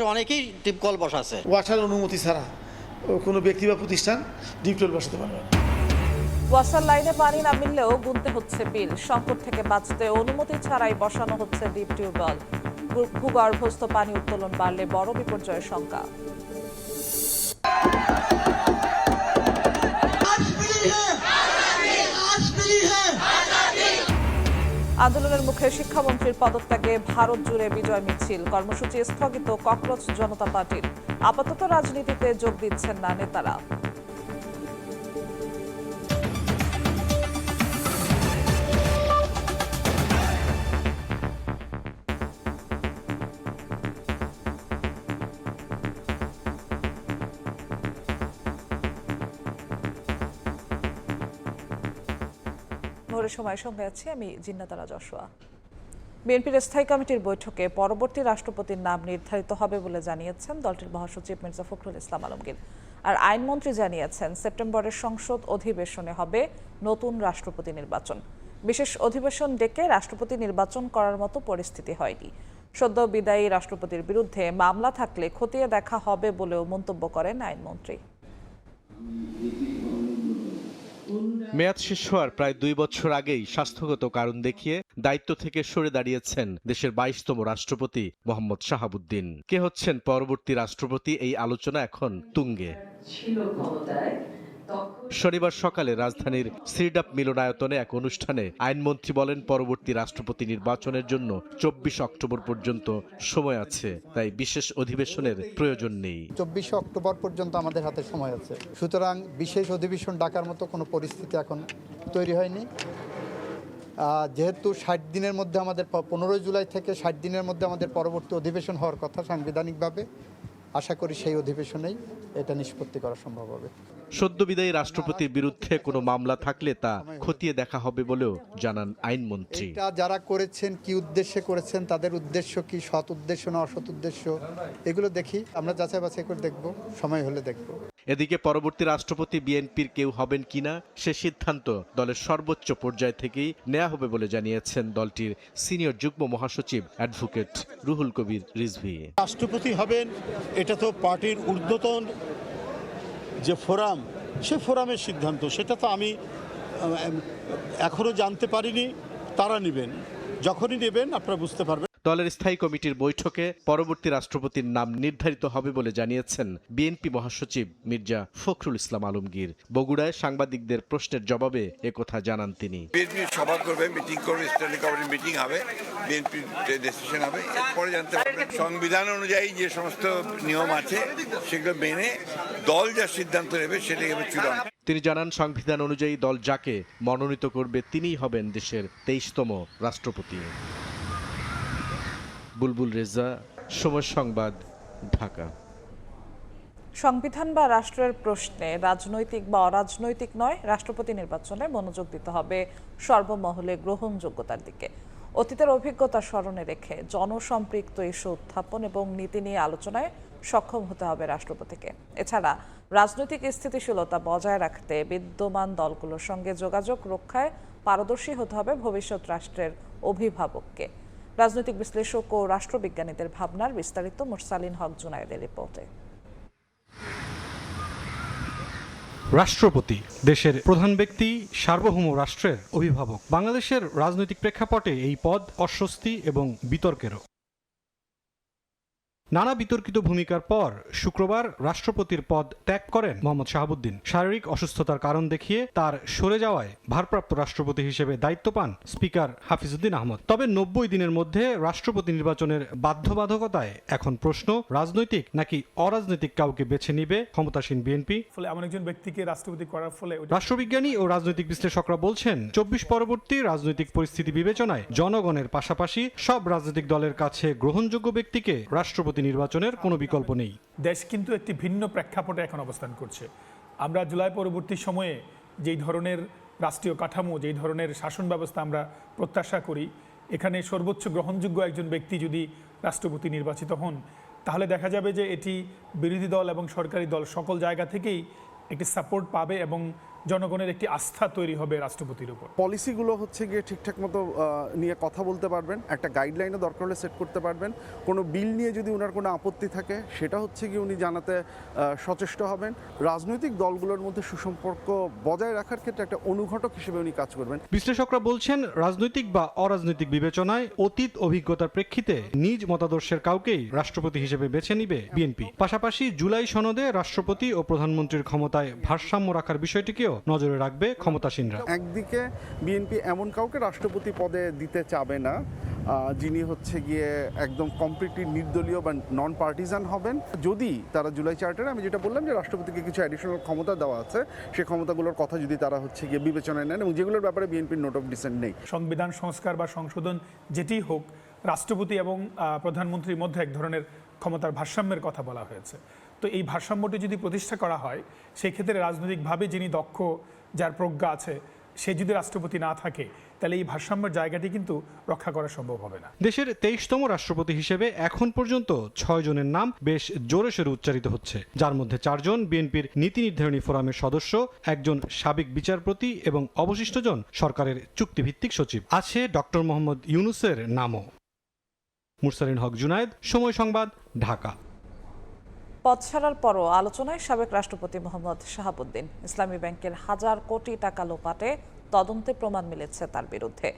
অনেকেই টিপকল বসাচ্ছে। ওয়াসার অনুমতি ছাড়া কোনো ব্যক্তি বা প্রতিষ্ঠান ডিপটল বসাতে পারবে না। ওয়াসার লাইনে পানি না মিললেও গুনতে হচ্ছে বিল। সংকট থেকে বাঁচতে অনুমতি ছাড়াই বসানো হচ্ছে ডিপ টিউবওয়েল। ভূগর্ভস্থ পানি উত্তোলন বাড়লে বড় বিপর্যয়ের শঙ্কা। আন্দোলনের মুখে শিক্ষামন্ত্রীর পদত্যাগে ভারত জুড়ে বিজয় মিছিল। কর্মসূচি স্থগিত ককরোচ জনতা পার্টির। আপাতত রাজনীতিতে যোগ দিচ্ছেন না নেতারা। ভোরের সময় সঙ্গে আছি আমি জিন্নাতারা যশোয়া। বিএনপির স্থায়ী কমিটির বৈঠকে পরবর্তী রাষ্ট্রপতির নাম নির্ধারিত হবে বলে জানিয়েছেন দলটির মহাসচিব মির্জা ফখরুল ইসলাম আলমগীর। আর আইনমন্ত্রী জানিয়েছেন সেপ্টেম্বরের সংসদ অধিবেশনে হবে নতুন রাষ্ট্রপতি নির্বাচন। বিশেষ অধিবেশন ডেকে রাষ্ট্রপতি নির্বাচন করার মতো পরিস্থিতি হয়নি। সদ্য বিদায়ী রাষ্ট্রপতির বিরুদ্ধে মামলা থাকলে খতিয়ে দেখা হবে বলেও মন্তব্য করেন আইনমন্ত্রী। মেয়াদ শেষ হওয়ার প্রায় 2 বছর আগেই স্বাস্থ্যগত কারণ দেখিয়ে দায়িত্ব থেকে সরে দাঁড়িয়েছেন দেশের 22তম রাষ্ট্রপতি মোহাম্মদ শাহাবুদ্দিন। কে হচ্ছেন পরবর্তী রাষ্ট্রপতি, এই আলোচনা এখন তুঙ্গে। শনিবার সকালে রাজধানীর সিরডাপ মিলনায়তনে এক অনুষ্ঠানে আইনমন্ত্রী বলেন, পরবর্তী রাষ্ট্রপতি নির্বাচনের জন্য 24 অক্টোবর পর্যন্ত সময় আছে, তাই বিশেষ অধিবেশনের প্রয়োজন নেই। 24 অক্টোবর পর্যন্ত আমাদের হাতে সময় আছে, সুতরাং বিশেষ অধিবেশন ডাকার মতো কোনো পরিস্থিতি এখন তৈরি হয়নি। যেহেতু 60 দিনের মধ্যে আমাদের 15 জুলাই থেকে 60 দিনের মধ্যে আমাদের পরবর্তী অধিবেশন হওয়ার কথা সাংবিধানিকভাবে, আশা করি সেই অধিবেশনেই এটা নিষ্পত্তি করা সম্ভব হবে। সদ্য বিদায়ী রাষ্ট্রপতির বিরুদ্ধে কোনো মামলা থাকলে তা খতিয়ে দেখা হবে বলেও জানান আইনমন্ত্রী। এটা যারা করেছেন, কি উদ্দেশ্যে করেছেন, তাদের উদ্দেশ্য কি, সৎ উদ্দেশ্য না অসৎ উদ্দেশ্য, এগুলো দেখি, আমরা যাচাই বাছাই করে দেখব, সময় হলে দেখব। এদিকে পরবর্তী রাষ্ট্রপতি বিএনপির কেউ হবেন কিনা সে সিদ্ধান্ত দলের সর্বোচ্চ পর্যায় থেকেই নেওয়া হবে বলে জানিয়েছেন দলটির সিনিয়র যুগ্ম মহাসচিব অ্যাডভোকেট রুহুল কবির রিজভী। রাষ্ট্রপতি হবেন এটা তো পার্টির ঊর্ধ্বতন যে ফোরাম, সে ফোরামের সিদ্ধান্ত, সেটা তো আমি এখনো জানতে পারিনি। তারা নেবেন, যখনই নেবেন আপনারা বুঝতে পারবেন। দলের স্থায়ী কমিটির বৈঠকে পরবর্তী রাষ্ট্রপতির নাম নির্ধারিত হবে বলে জানিয়েছেন বিএনপি মহাসচিব মির্জা ফখরুল ইসলাম আলমগীর। বগুড়ায় সাংবাদিকদের প্রশ্নের জবাবে একথা জানান তিনি। বিএনপি সভা করবে, মিটিং করবে, স্ট্যান্ডিং কমিটির মিটিং হবে, বিএনপির ডিসিশন হবে, এরপরে জানতে পারবেন। সংবিধান অনুযায়ী যে সমস্ত নিয়ম আছে সেগুলো মেনে দল যা সিদ্ধান্ত নেবে সেটাই হবে চূড়ান্ত। তিনি জানান, সংবিধান অনুযায়ী দল যাকে মনোনীত করবে তিনিই হবেন দেশের 23তম রাষ্ট্রপতি। বুলবুল রেজা, সময় সংবাদ, ঢাকা। সংবিধান বা রাষ্ট্রের প্রশ্নে রাজনৈতিক বা অরাজনৈতিক নয়, রাষ্ট্রপতি নির্বাচনে মনোযোগ দিতে হবে সর্বমহলে গ্রহণযোগ্যতার দিকে। অতীতের অভিজ্ঞতা স্মরণে রেখে জনসম্পৃক্ত ইস্যু উত্থাপন এবং নীতি নিয়ে আলোচনায় সক্ষম হতে হবে রাষ্ট্রপতিকে। এছাড়া রাজনৈতিক স্থিতিশীলতা বজায় রাখতে বিদ্যমান দলগুলোর সঙ্গে যোগাযোগ রক্ষায় পারদর্শী হতে হবে ভবিষ্যৎ রাষ্ট্রের অভিভাবককে। রাজনৈতিক বিশ্লেষক ও রাষ্ট্রবিজ্ঞানীদের ভাবনার বিস্তারিত মুরসালিন হক জুনায়েদের রিপোর্টে। রাষ্ট্রপতি দেশের প্রধান ব্যক্তি, সার্বভৌম রাষ্ট্রের অভিভাবক। বাংলাদেশের রাজনৈতিক প্রেক্ষাপটে এই পদ অস্বস্তি এবং বিতর্কেরও। নানা বিতর্কিত ভূমিকার পর শুক্রবার রাষ্ট্রপতির পদ ত্যাগ করেন মোহাম্মদ শাহাবুদ্দিন। শারীরিক অসুস্থতার কারণ দেখিয়ে তার সরে যাওয়ায় ভারপ্রাপ্ত রাষ্ট্রপতি হিসেবে দায়িত্ব পান স্পিকার হাফিজউদ্দিন আহমদ। তবে 90 দিনের মধ্যে রাষ্ট্রপতি নির্বাচনের বাধ্যবাধকতায় এখন প্রশ্ন, রাজনৈতিক নাকি অরাজনৈতিক কাউকে বেছে নিবে ক্ষমতাসীন বিএনপি। ফলে এমন একজন ব্যক্তিকে রাষ্ট্রপতি করার ফলে রাষ্ট্রবিজ্ঞানী ও রাজনৈতিক বিশ্লেষকরা বলছেন, 24 পরবর্তী রাজনৈতিক পরিস্থিতি বিবেচনায় জনগণের পাশাপাশি সব রাজনৈতিক দলের কাছে গ্রহণযোগ্য ব্যক্তিকে রাষ্ট্রপতি নির্বাচনের কোনো বিকল্প নেই। দেশ কিন্তু একটি ভিন্ন প্রেক্ষাপটে এখন অবস্থান করছে। আমরা জুলাই পরবর্তী সময়ে যেই ধরনের রাষ্ট্রীয় কাঠামো, যেই ধরনের শাসন ব্যবস্থা আমরা প্রত্যাশা করি, এখানে সর্বোচ্চ গ্রহণযোগ্য একজন ব্যক্তি যদি রাষ্ট্রপতি নির্বাচিত হন, তাহলে দেখা যাবে যে এটি বিরোধী দল এবং সরকারি দল সকল জায়গা থেকেই একটি সাপোর্ট পাবে এবং জনগণের একটি আস্থা তৈরি হবে রাষ্ট্রপতির উপর। পলিসিগুলো হচ্ছে গিয়ে ঠিকঠাক মতো নিয়ে কথা বলতে পারবেন, একটা গাইডলাইনও দরকার হলে সেট করতে পারবেন। কোনো বিল নিয়ে যদি ওনার কোনো আপত্তি থাকে সেটা হচ্ছে গিয়ে উনি জানাতে সচেষ্ট হবেন। রাজনৈতিক দলগুলোর মধ্যে সুসম্পর্ক বজায় রাখার ক্ষেত্রে একটা অনুঘটক হিসেবে উনি কাজ করবেন। বিশ্লেষকরা বলছেন, রাজনৈতিক বা অরাজনৈতিক বিবেচনায় অতীত অভিজ্ঞতার প্রেক্ষিতে নিজ মতাদর্শের কাউকেই রাষ্ট্রপতি হিসেবে বেছে নিবে বিএনপি। পাশাপাশি জুলাই সনদে রাষ্ট্রপতি ও প্রধানমন্ত্রীর ক্ষমতায় ভারসাম্য রাখার বিষয়টিকেও নজরে রাখবে ক্ষমতাসীনরা। একদিকে বিএনপি এমন কাউকে রাষ্ট্রপতি পদে দিতে চাবে না যিনি হচ্ছে গিয়ে একদম কমপ্লিটলি নির্দলীয় বা নন পার্টিজান হবেন। যদি তারা জুলাই চার্টারে আমি যেটা বললাম যে রাষ্ট্রপতিকে কিছু অ্যাডিশনাল ক্ষমতা দেওয়া আছে, সেই ক্ষমতাগুলোর কথা যদি তারা হচ্ছে গিয়ে বিবেচনায় নেন এবং যেগুলোর ব্যাপারে বিএনপির নোট অফ ডিসেন্ট নেই। সংবিধান সংস্কার বা সংশোধন যেটি হোক, রাষ্ট্রপতি এবং প্রধানমন্ত্রীর মধ্যে এক ধরনের ক্ষমতার ভারসাম্যের কথা বলা হয়েছে। তো এই ভারসাম্যটি যদি প্রতিষ্ঠা করা হয়, সেই ক্ষেত্রে রাজনৈতিকভাবে যিনি দক্ষ, যার প্রজ্ঞা আছে, সে যদি রাষ্ট্রপতি না থাকে, তাহলে এই ভারসাম্যের জায়গাটি কিন্তু রক্ষা করা সম্ভব হবে না। দেশের 23তম রাষ্ট্রপতি হিসেবে এখন পর্যন্ত 6 জনের নাম বেশ জোরে সোরে উচ্চারিত হচ্ছে, যার মধ্যে 4 জন বিএনপির নীতি নির্ধারণী ফোরামের সদস্য, 1 জন সাবেক বিচারপতি এবং অবশিষ্ট জন সরকারের চুক্তিভিত্তিক সচিব। আছে ডক্টর মোহাম্মদ ইউনূসের নামও। মুরসালিন হক জুনায়েদ, সময় সংবাদ, ঢাকা। পদ ছাড়ার পরও আলোচনায় সাবেক রাষ্ট্রপতি মোহাম্মদ শাহাবুদ্দিন। ইসলামী ব্যাংকের 1000 কোটি টাকা লোপাটে তদন্তে প্রমাণ মিলেছে তার বিরুদ্ধে।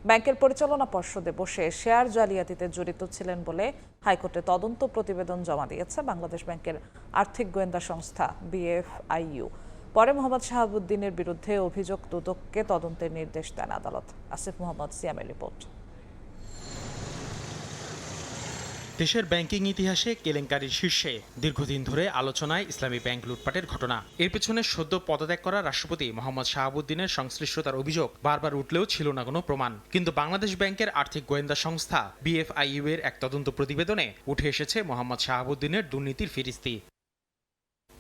ব্যাংকের পরিচালনা পর্ষদে বসে শেয়ার জালিয়াতিতে জড়িত ছিলেন বলে হাইকোর্টে তদন্ত প্রতিবেদন জমা দিয়েছে বাংলাদেশ ব্যাংকের আর্থিক গোয়েন্দা সংস্থা BFIU। পরে মোহাম্মদ শাহাবুদ্দিনের বিরুদ্ধে অভিযোগ দুদককে তদন্তের নির্দেশ দেন আদালত। আসিফ মোহাম্মদ সিয়ামের রিপোর্ট। দেশের ব্যাংকিং ইতিহাসে কেলেঙ্কারির শীর্ষে দীর্ঘদিন ধরে আলোচনায় ইসলামী ব্যাংক লুটপাটের ঘটনা। এর পেছনে সদ্য পদত্যাগ করা রাষ্ট্রপতি মোহাম্মদ শাহাবুদ্দিনের সংশ্লিষ্টতার অভিযোগ বারবার উঠলেও ছিল না কোনো প্রমাণ। কিন্তু বাংলাদেশ ব্যাংকের আর্থিক গোয়েন্দা সংস্থা BFIU এর এক তদন্ত প্রতিবেদনে উঠে এসেছে মোহাম্মদ শাহাবুদ্দিনের দুর্নীতির ফিরিস্তি।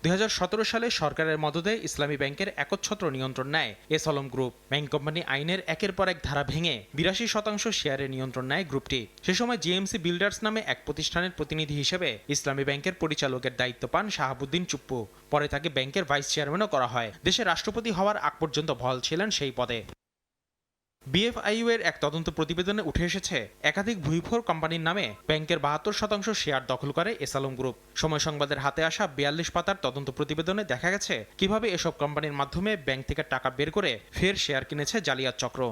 2017 সালে সরকারের মদদে ইসলামী ব্যাংকের একচ্ছত্র নিয়ন্ত্রণ নেয় S Alam group. Bank company আইনের একের পর এক ধারা ভেঙে 82% শেয়ারের নিয়ন্ত্রণ নেয় গ্রুপটি। সে সময় জিএমসি বিল্ডার্স নামে এক প্রতিষ্ঠানের প্রতিনিধি হিসেবে ইসলামী ব্যাংকের পরিচালকের দায়িত্ব পান শাহাবুদ্দিন চুপ্পু। পরে তাকে ব্যাংকের ভাইস চেয়ারম্যানও করা হয়। দেশের রাষ্ট্রপতি হওয়ার আগ পর্যন্ত বহাল ছিলেন সেই পদে। BFIU এর এক তদন্ত প্রতিবেদনে উঠে এসেছে, একাধিক ভুইফোর কোম্পানির নামে ব্যাংকের 72% শেয়ার দখল করে এস আলম গ্রুপ। সময় সংবাদের হাতে আসা 42 পাতার তদন্ত প্রতিবেদনে দেখা গেছে কিভাবে এসব কোম্পানির মাধ্যমে ব্যাংক থেকে টাকা বের করে ফের শেয়ার কিনেছে জালিয়াত চক্র।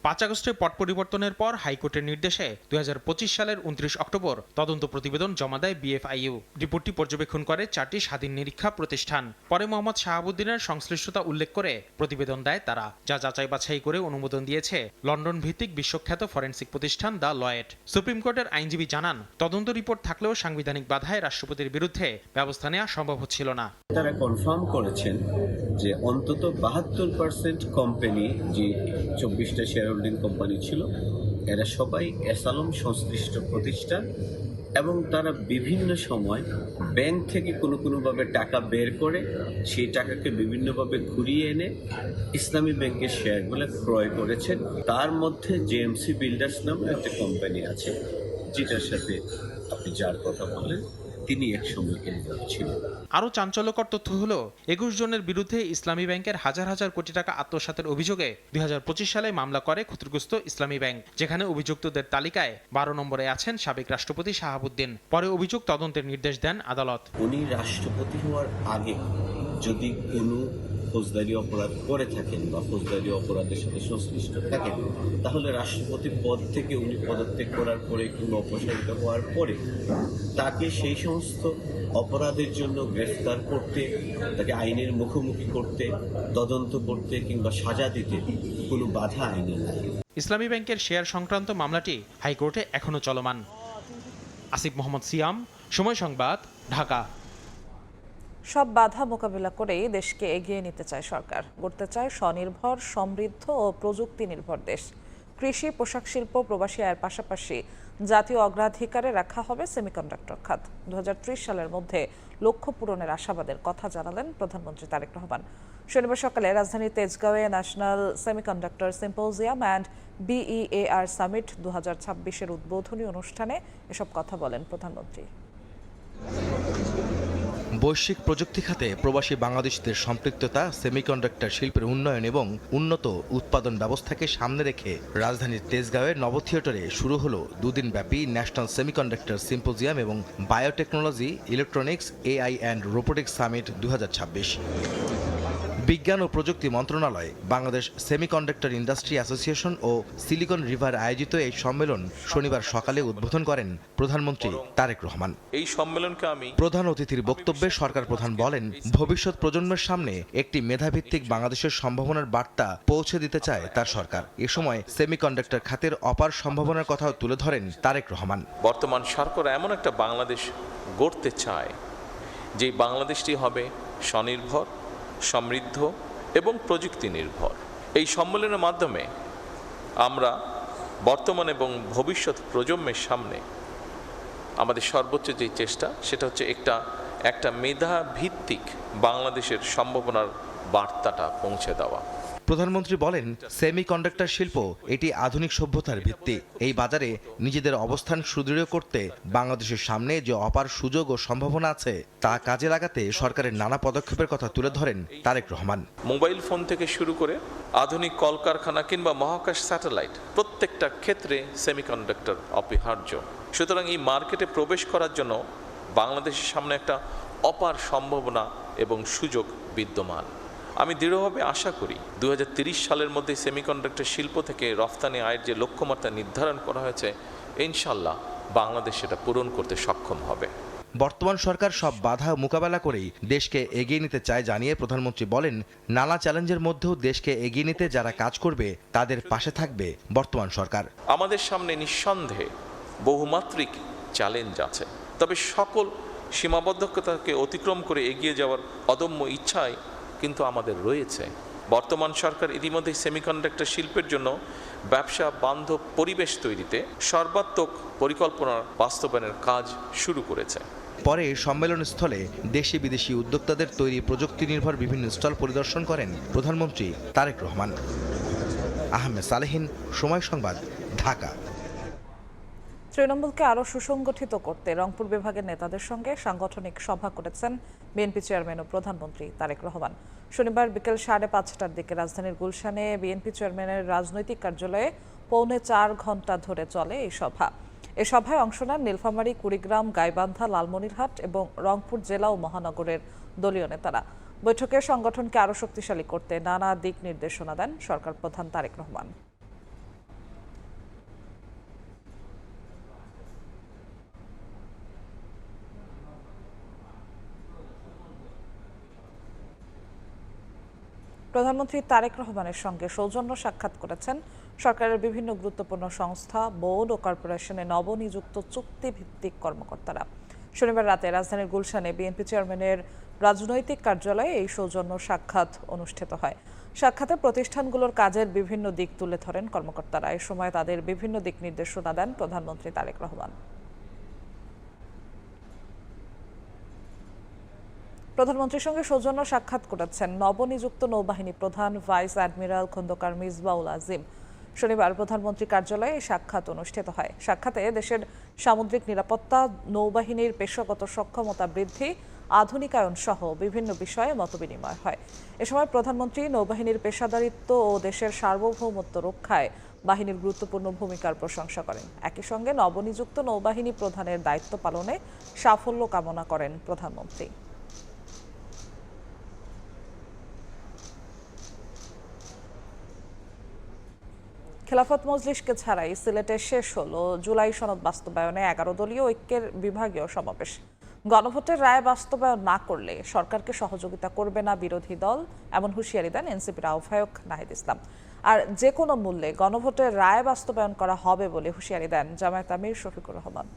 5 আগস্টের পট পরিবর্তনের পর হাইকোর্টের নির্দেশে 2025 সালের 29 অক্টোবর তদন্ত প্রতিবেদন জমা দেয় BFIU। রিপোর্টটি পর্যবেক্ষণ করে 4টি স্বাধীন নিরীক্ষা প্রতিষ্ঠান। পরে মোহাম্মদ শাহাবুদ্দিনের সংশ্লিষ্টতা উল্লেখ করে প্রতিবেদন দেয় তারা, যা যাচাই বাছাই করে অনুমোদন দিয়েছে লন্ডন ভিত্তিক বিশ্বখ্যাত ফরেনসিক প্রতিষ্ঠান দ্য লয়েড। সুপ্রিম কোর্টের আইনজীবী জানান, তদন্ত রিপোর্ট থাকলেও সাংবিধানিক বাধায় রাষ্ট্রপতির বিরুদ্ধে ব্যবস্থা নেওয়া সম্ভব হচ্ছিল না। তারা কনফার্ম করেছেন যে অন্তত 72% কোম্পানি, যে 24টা শেয়ার হোল্ডিং কোম্পানি ছিল, এরা সবাই এস আলম সংশ্লিষ্ট প্রতিষ্ঠান এবং তারা বিভিন্ন সময় ব্যাংক থেকে কোনোভাবে টাকা বের করে সেই টাকাকে বিভিন্নভাবে ঘুরিয়ে এনে ইসলামী ব্যাংকের শেয়ারগুলো ক্রয় করেছেন। তার মধ্যে জেএমসি বিল্ডার্স নামে একটা কোম্পানি আছে, যেটার সাথে আপনি যার কথা বলেন তিনি এক সময় ইনভলভ ছিলেন। আরও চাঞ্চল্যকর তথ্য হলো, 21 জনের বিরুদ্ধে ইসলামী ব্যাংকের হাজার হাজার কোটি টাকা আত্মসাতের অভিযোগে 2025 সালে মামলা করে ক্ষতিগ্রস্ত ইসলামী ব্যাংক, যেখানে অভিযুক্তদের তালিকায় 12 নম্বরে আছেন সাবেক রাষ্ট্রপতি শাহাবুদ্দিন। পরে অভিযোগ তদন্তের নির্দেশ দেন আদালত। উনি রাষ্ট্রপতি হওয়ার আগে যদি কোনো ফৌজদারি অপরাধ করে থাকেন বা ফৌজদারি অপরাধের সাথে সংশ্লিষ্ট থাকেন, তাহলে রাষ্ট্রপতি পদ থেকে উনি পদত্যাগ করার পরে কিংবা অপসারিত হওয়ার পরে তাকে সেই সমস্ত অপরাধের জন্য গ্রেফতার করতে, তাকে আইনের মুখোমুখি করতে, তদন্ত করতে কিংবা সাজা দিতে কোনো বাধা আইনে নাই। ইসলামী ব্যাংকের শেয়ার সংক্রান্ত মামলাটি হাইকোর্টে এখনো চলমান। আসিফ মোহাম্মদ সিয়াম, সময় সংবাদ, ঢাকা। সব বাধা মোকাবিলা করেই দেশকে এগিয়ে নিতে চায় সরকার। গড়তে চায় স্বনির্ভর, সমৃদ্ধ ও প্রযুক্তি নির্ভর দেশ। কৃষি, পোশাক শিল্প, প্রবাসী আয়ের পাশাপাশি জাতীয় অগ্রাধিকারে রাখা হবে সেমিকন্ডাক্টর খাত। 2030 সালের মধ্যে লক্ষ্য পূরণের আশাবাদের কথা জানালেন প্রধানমন্ত্রী তারেক রহমান। শনিবার সকালে রাজধানীর তেজগাঁওয়ে national semiconductor symposium and BEAR summit 2026-এর উদ্বোধনী অনুষ্ঠানে এসব কথা বলেন প্রধানমন্ত্রী। বৈশ্বিক প্রযুক্তি খাতে প্রবাসী বাংলাদেশিদের সম্পৃক্ততা, সেমিকন্ডাক্টর শিল্পের উন্নয়ন এবং উন্নত উৎপাদন ব্যবস্থাকে সামনে রেখে রাজধানীর তেজগাঁওয়ের নব থিয়েটারে শুরু হলো দুদিনব্যাপী ন্যাশনাল সেমিকন্ডাক্টর সিম্পোজিয়াম এবং biotechnology, electronics, AI and robotics summit 2026। বিজ্ঞান ও প্রযুক্তি মন্ত্রণালয়, বাংলাদেশ সেমিকন্ডাক্টর ইন্ডাস্ট্রি অ্যাসোসিয়েশন ও সিলিকন রিভার আয়োজিত এই সম্মেলন শনিবার সকালে উদ্বোধন করেন প্রধানমন্ত্রী তারেক রহমান। এই সম্মেলনকে আমি প্রধান অতিথির বক্তব্যে সরকার প্রধান বলেন, ভবিষ্যৎ প্রজন্মের সামনে একটি মেধাভিত্তিক বাংলাদেশের সম্ভাবনার বার্তা পৌঁছে দিতে চায় তার সরকার। এ সময় সেমিকন্ডাক্টর খাতের অপার সম্ভাবনার কথাও তুলে ধরেন তারেক রহমান। বর্তমান সরকার এমন একটা বাংলাদেশ গড়তে চায় যে বাংলাদেশটি হবে স্বনির্ভর, সমৃদ্ধ এবং প্রযুক্তি নির্ভর। এই সম্মেলনের মাধ্যমে আমরা বর্তমান এবং ভবিষ্যৎ প্রজন্মের সামনে আমাদের সর্বোচ্চ যে চেষ্টা, সেটা হচ্ছে একটা মেধা ভিত্তিক বাংলাদেশের সম্ভাবনার বার্তাটা পৌঁছে দেওয়া। প্রধানমন্ত্রী বলেন, সেমিকন্ডাক্টর শিল্প এটি আধুনিক সভ্যতার ভিত্তি। এই বাজারে নিজেদের অবস্থান সুদৃঢ় করতে বাংলাদেশের সামনে যে অপার সুযোগ ও সম্ভাবনা আছে তা কাজে লাগাতে সরকারের নানা পদক্ষেপের কথা তুলে ধরেন তারেক রহমান। মোবাইল ফোন থেকে শুরু করে আধুনিক কলকারখানা কিংবা মহাকাশ স্যাটেলাইট, প্রত্যেকটা ক্ষেত্রে সেমিকন্ডাক্টর অপরিহার্য। সুতরাং এই মার্কেটে প্রবেশ করার জন্য বাংলাদেশের সামনে একটা অপার সম্ভাবনা এবং সুযোগ বিদ্যমান। আমি দৃঢ়ভাবে আশা করি 2030 সালের মধ্যে সেমিকন্ডাক্টর শিল্প থেকে রফতানি আয়ের যে লক্ষ্যমাত্রা নির্ধারণ করা হয়েছে, ইনশাল্লাহ বাংলাদেশ সেটা পূরণ করতে সক্ষম হবে। বর্তমান সরকার সব বাধা মোকাবেলা করেই দেশকে এগিয়ে নিতে চায় জানিয়ে প্রধানমন্ত্রী বলেন, নানা চ্যালেঞ্জের মধ্যেও দেশকে এগিয়ে নিতে যারা কাজ করবে তাদের পাশে থাকবে বর্তমান সরকার। আমাদের সামনে নিঃসন্দেহে বহুমাত্রিক চ্যালেঞ্জ আছে, তবে সকল সীমাবদ্ধতাকে অতিক্রম করে এগিয়ে যাওয়ার অদম্য ইচ্ছায় কিন্তু আমাদের রয়েছে। বর্তমান সরকার ইতিমধ্যে সেমিকন্ডাক্টর শিল্পের জন্য ব্যবসা বান্ধব পরিবেশ তৈরিতে সর্বাত্মক পরিকল্পনার বাস্তবায়নের কাজ শুরু করেছে। পরে সম্মেলনস্থলে দেশি বিদেশি উদ্যোক্তাদের তৈরি প্রযুক্তি নির্ভর বিভিন্ন স্টল পরিদর্শন করেন প্রধানমন্ত্রী তারেক রহমান। আহমেদ সালেহিন, সময় সংবাদ, ঢাকা। তৃণমূলকে আরও সুসংগঠিত করতে রংপুর বিভাগের নেতাদের সঙ্গে সাংগঠনিক সভা করেছেন বিএনপি চেয়ারম্যান ও প্রধানমন্ত্রী তারেক রহমান। শনিবার বিকেল 5:30টার দিকে রাজধানীর গুলশানে বিএনপি চেয়ারম্যানের রাজনৈতিক কার্যালয়ে পৌনে 4 ঘণ্টা ধরে চলে এই সভা। এ সভায় অংশ নেন নীলফামারী, কুড়িগ্রাম, গাইবান্ধা, লালমনিরহাট এবং রংপুর জেলা ও মহানগরের দলীয় নেতারা। বৈঠকে সংগঠনকে আরও শক্তিশালী করতে নানা দিক নির্দেশনা দেন সরকার প্রধান তারেক রহমান। প্রধানমন্ত্রী তারেক রহমানের সঙ্গে সৌজন্য সাক্ষাৎ করেছেন সরকারের বিভিন্ন গুরুত্বপূর্ণ সংস্থা, বোর্ড ও কর্পোরেশনে নবনিযুক্ত চুক্তিভিত্তিক কর্মকর্তারা। শনিবার রাতে রাজধানীর গুলশানে বিএনপি চেয়ারম্যানের রাজনৈতিক কার্যালয়ে এই সৌজন্য সাক্ষাৎ অনুষ্ঠিত হয়। সাক্ষাতে প্রতিষ্ঠানগুলোর কাজের বিভিন্ন দিক তুলে ধরেন কর্মকর্তারা। এ সময় তাদের বিভিন্ন দিক নির্দেশনা দেন প্রধানমন্ত্রী তারেক রহমান। প্রধানমন্ত্রীর সঙ্গে সৌজন্য সাক্ষাৎ করেছেন নবনিযুক্ত নৌবাহিনী প্রধান ভাইস অ্যাডমিরাল খন্দকার মিসবাউল আজিম। শনিবার প্রধানমন্ত্রী কার্যালয়ে সাক্ষাৎ অনুষ্ঠিত হয়। সাক্ষাতে দেশের সামুদ্রিক নিরাপত্তা, নৌবাহিনীর পেশাগত সক্ষমতা বৃদ্ধি, আধুনিকায়ন সহ বিভিন্ন বিষয়ে মতবিনিময় হয়। এ সময় প্রধানমন্ত্রী নৌবাহিনীর পেশাদারিত্ব ও দেশের সার্বভৌমত্ব রক্ষায় বাহিনীর গুরুত্বপূর্ণ ভূমিকার প্রশংসা করেন। একই সঙ্গে নবনিযুক্ত নৌবাহিনী প্রধানের দায়িত্ব পালনে সাফল্য কামনা করেন প্রধানমন্ত্রী। খেলাফত মজলিসকে ছাড়াই সিলেটে শেষ হলো জুলাই সনদ বাস্তবায়নে 11 দলীয় ঐক্যের বিভাগীয় সমাবেশ। গণভোটের রায় বাস্তবায়ন না করলে সরকারকে সহযোগিতা করবে না বিরোধী দল, এমন হুঁশিয়ারি দেন এনসিপির আহ্বায়ক নাহিদ ইসলাম। আর যে কোনো মূল্যে গণভোটের রায় বাস্তবায়ন করা হবে বলে হুঁশিয়ারি দেন জামায়াত আমির শফিকুর রহমান।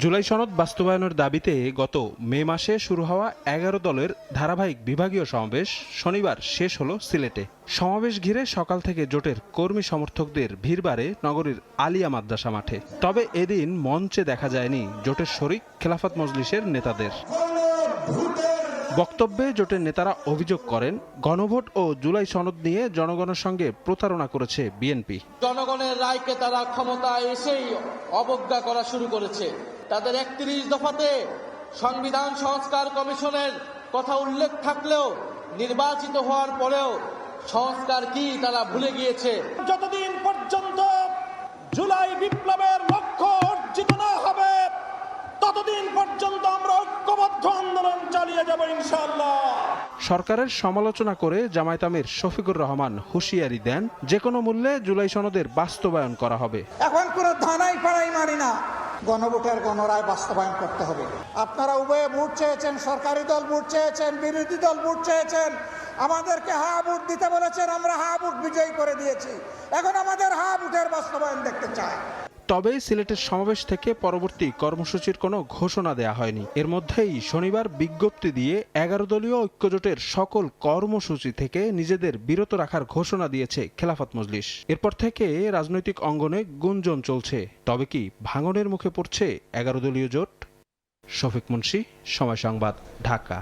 জুলাই সনদ বাস্তবায়নের দাবিতে গত মে মাসে শুরু হওয়া 11 দলের ধারাবাহিক বিভাগীয় সমাবেশ শনিবার শেষ হলো সিলেটে। সমাবেশ ঘিরে সকাল থেকে জোটের কর্মী সমর্থকদের ভিড় বাড়ে নগরীর আলিয়া মাদ্রাসা মাঠে। তবে এদিন মঞ্চে দেখা যায়নি জোটের শরিক খেলাফত মজলিসের নেতাদের। বক্তব্যে জোটের নেতারা অভিযোগ করেন, গণভোট ও জুলাই সনদ নিয়ে জনগণের সঙ্গে প্রতারণা করেছে বিএনপি। জনগণের রায়কে তারা ক্ষমতায় এসেই অবজ্ঞা করা শুরু করেছে। তাদের ৩১ দফাতে সংবিধান সংস্কার কমিশনের কথা উল্লেখ থাকলেও নির্বাচিত হওয়ার পরেও সংস্কার কি তারা ভুলে গিয়েছে। যতদিন পর্যন্ত জুলাই বিপ্লবের লক্ষ্য অর্জিত না হবে ততদিন পর্যন্ত আমরা ঐক্যবদ্ধ আন্দোলন চালিয়ে যাব ইনশাআল্লাহ। সরকারের সমালোচনা করে জামায়াত আমির শফিকুর রহমান হুঁশিয়ারি দেন, যে কোনো মূল্যে জুলাই সনদের বাস্তবায়ন করা হবে। এখন কোনো ধানাই পাড়াই মানি না, গণভোটের গণরায় বাস্তবায়ন করতে হবে। আপনারা উভয়ে ভোট চেয়েছেন, সরকারি দল ভোট চেয়েছেন, বিরোধী দল ভোট চেয়েছেন, আমাদেরকে হা ভোট দিতে বলেছেন, আমরা হা ভোট বিজয়ী করে দিয়েছি। এখন আমাদের হা ভোটের বাস্তবায়ন দেখতে চাই। তবে সিলেটের সমাবেশ থেকে পরবর্তী কর্মসূচির কোনো ঘোষণা দেয়া হয়নি। এর মধ্যেই শনিবার বিজ্ঞপ্তি দিয়ে 11 দলীয় ঐক্যজোটের সকল কর্মসূচি থেকে নিজেদের বিরত রাখার ঘোষণা দিয়েছে খেলাফত মজলিস। এরপর থেকে রাজনৈতিক অঙ্গনে গুঞ্জন চলছে, তবে কি ভাঙনের মুখে পড়ছে 11 দলীয় জোট? শফিক মুন্সি, সময় সংবাদ, ঢাকা।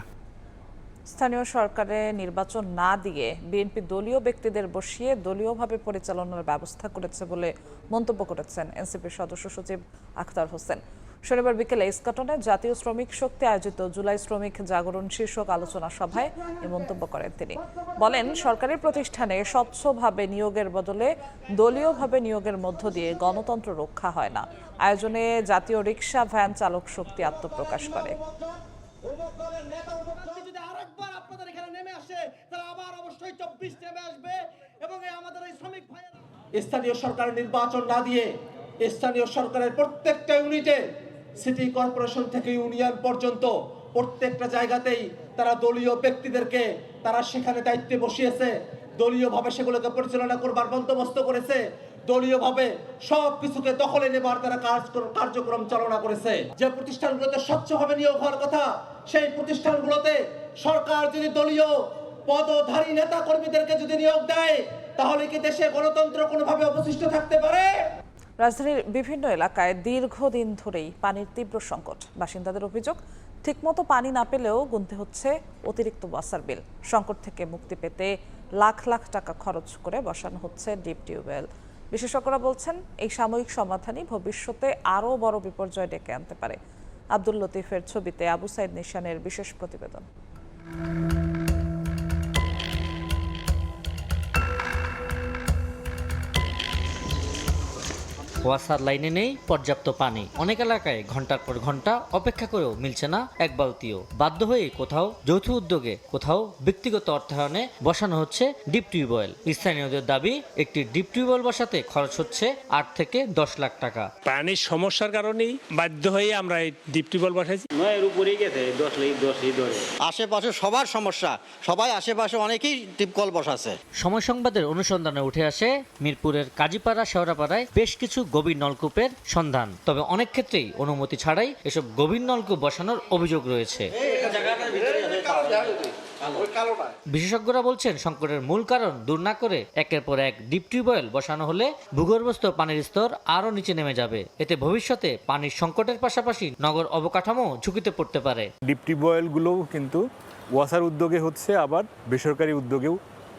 স্থানীয় সরকারে নির্বাচন না দিয়ে বিএনপি দলীয় ব্যক্তিদের বসিয়ে দলীয়ভাবে পরিচালনার ব্যবস্থা করেছে বলে মন্তব্য করেছেন এনসিপির সদস্য সচিব আখতার হোসেন। শনিবার বিকেলে ইস্কাটনে জাতীয় শ্রমিক শক্তি আয়োজিত জুলাই শ্রমিক জাগরণ শীর্ষক আলোচনা সভায় এই মন্তব্য করেন তিনি। বলেন, সরকারি প্রতিষ্ঠানে স্বচ্ছভাবে নিয়োগের বদলে দলীয়ভাবে নিয়োগের মধ্য দিয়ে গণতন্ত্র রক্ষা হয় না। আয়োজনে জাতীয় রিকশা ভ্যান চালক শক্তি আত্মপ্রকাশ করে। স্থানীয় সরকার নির্বাচন না দিয়ে স্থানীয় সরকারের প্রত্যেকটা ইউনিটে সিটি কর্পোরেশন থেকে ইউনিয়ন পর্যন্ত প্রত্যেকটা জায়গাতেই তারা দলীয় ব্যক্তিদেরকে তারা সেখানে দায়িত্বে বসিয়েছে, দলীয়ভাবে সেগুলোকে পরিচালনা করবার বন্দোবস্ত করেছে, দলীয়ভাবে সবকিছুকে দখলে নেবার তারা কার্যক্রম চালনা করেছে। যে প্রতিষ্ঠানগুলোতে স্বচ্ছভাবে নিয়োগ হওয়ার কথা, সেই প্রতিষ্ঠানগুলোতে সরকার যদি দলীয় পদধারী নেতা কর্মীদেরকে যদি নিয়োগ দেয়, তাহলে কি দেশে গণতন্ত্র কোনোভাবে অবশিষ্ট থাকতে পারে? রাজধানীর বিভিন্ন এলাকায় দীর্ঘদিন ধরেই পানির তীব্র সংকট। বাসিন্দাদের অভিযোগ, ঠিকমতো পানি না পেলেও গুনতে হচ্ছে অতিরিক্ত ওয়াসার বিল। সংকট থেকে মুক্তি পেতে লাখ লাখ টাকা খরচ করে বসানো হচ্ছে ডিপ টিউবওয়েল। বিশেষজ্ঞরা বলছেন, এই সাময়িক সমাধানই ভবিষ্যতে আরও বড় বিপর্যয় ডেকে আনতে পারে। আব্দুল লতিফের ছবিতে আবু সাইদ নিশানের বিশেষ প্রতিবেদন। ওয়াসার লাইনে নেই পর্যাপ্ত পানি। অনেক এলাকায় ঘন্টার পর ঘন্টা অপেক্ষা করেও মিলছে না এক বালতিও। বাধ্য হয়ে কোথাও যৌথ উদ্যোগে, কোথাও ব্যক্তিগত অর্থায়নে বসানো হচ্ছে ডিপ টিউবওয়েল। স্থানীয়দের দাবি, একটি ডিপ টিউবওয়েল বসাতে খরচ হচ্ছে 8 থেকে 10 লাখ টাকা। পানির সমস্যার কারণেই বাধ্য হয়ে আমরা এই ডিপ টিউবওয়েল বসাইছি। 9-এর উপরেই গেছে, 10 ধরে। আশেপাশে সবার সমস্যা, সবাই আশেপাশে অনেকেই টিপকল বসাচ্ছে। সময় সংবাদের অনুসন্ধানে উঠে আসে মিরপুরের কাজীপাড়া, শেওড়াপাড়ায় বেশ কিছু গভীর নলকূপের সন্ধান। তবে অনেক ক্ষেত্রেই অনুমতি ছাড়াই এসব গভীর নলকূপ বসানোর অভিযোগ রয়েছে। বিশেষজ্ঞরা বলছেন, সংকটের মূল কারণ দূর না করে একের পর এক ডিপ টিউবওয়েল বসানো হলে ভূগর্ভস্থ পানির স্তর আরও নিচে নেমে যাবে। এতে ভবিষ্যতে পানির সংকটের পাশাপাশি নগর অবকাঠামো ঝুঁকিতে পড়তে পারে। ডিপ টিউবওয়েলগুলোও কিন্তু ওয়াসার উদ্যোগে হচ্ছে, আবার বেসরকারি উদ্যোগেও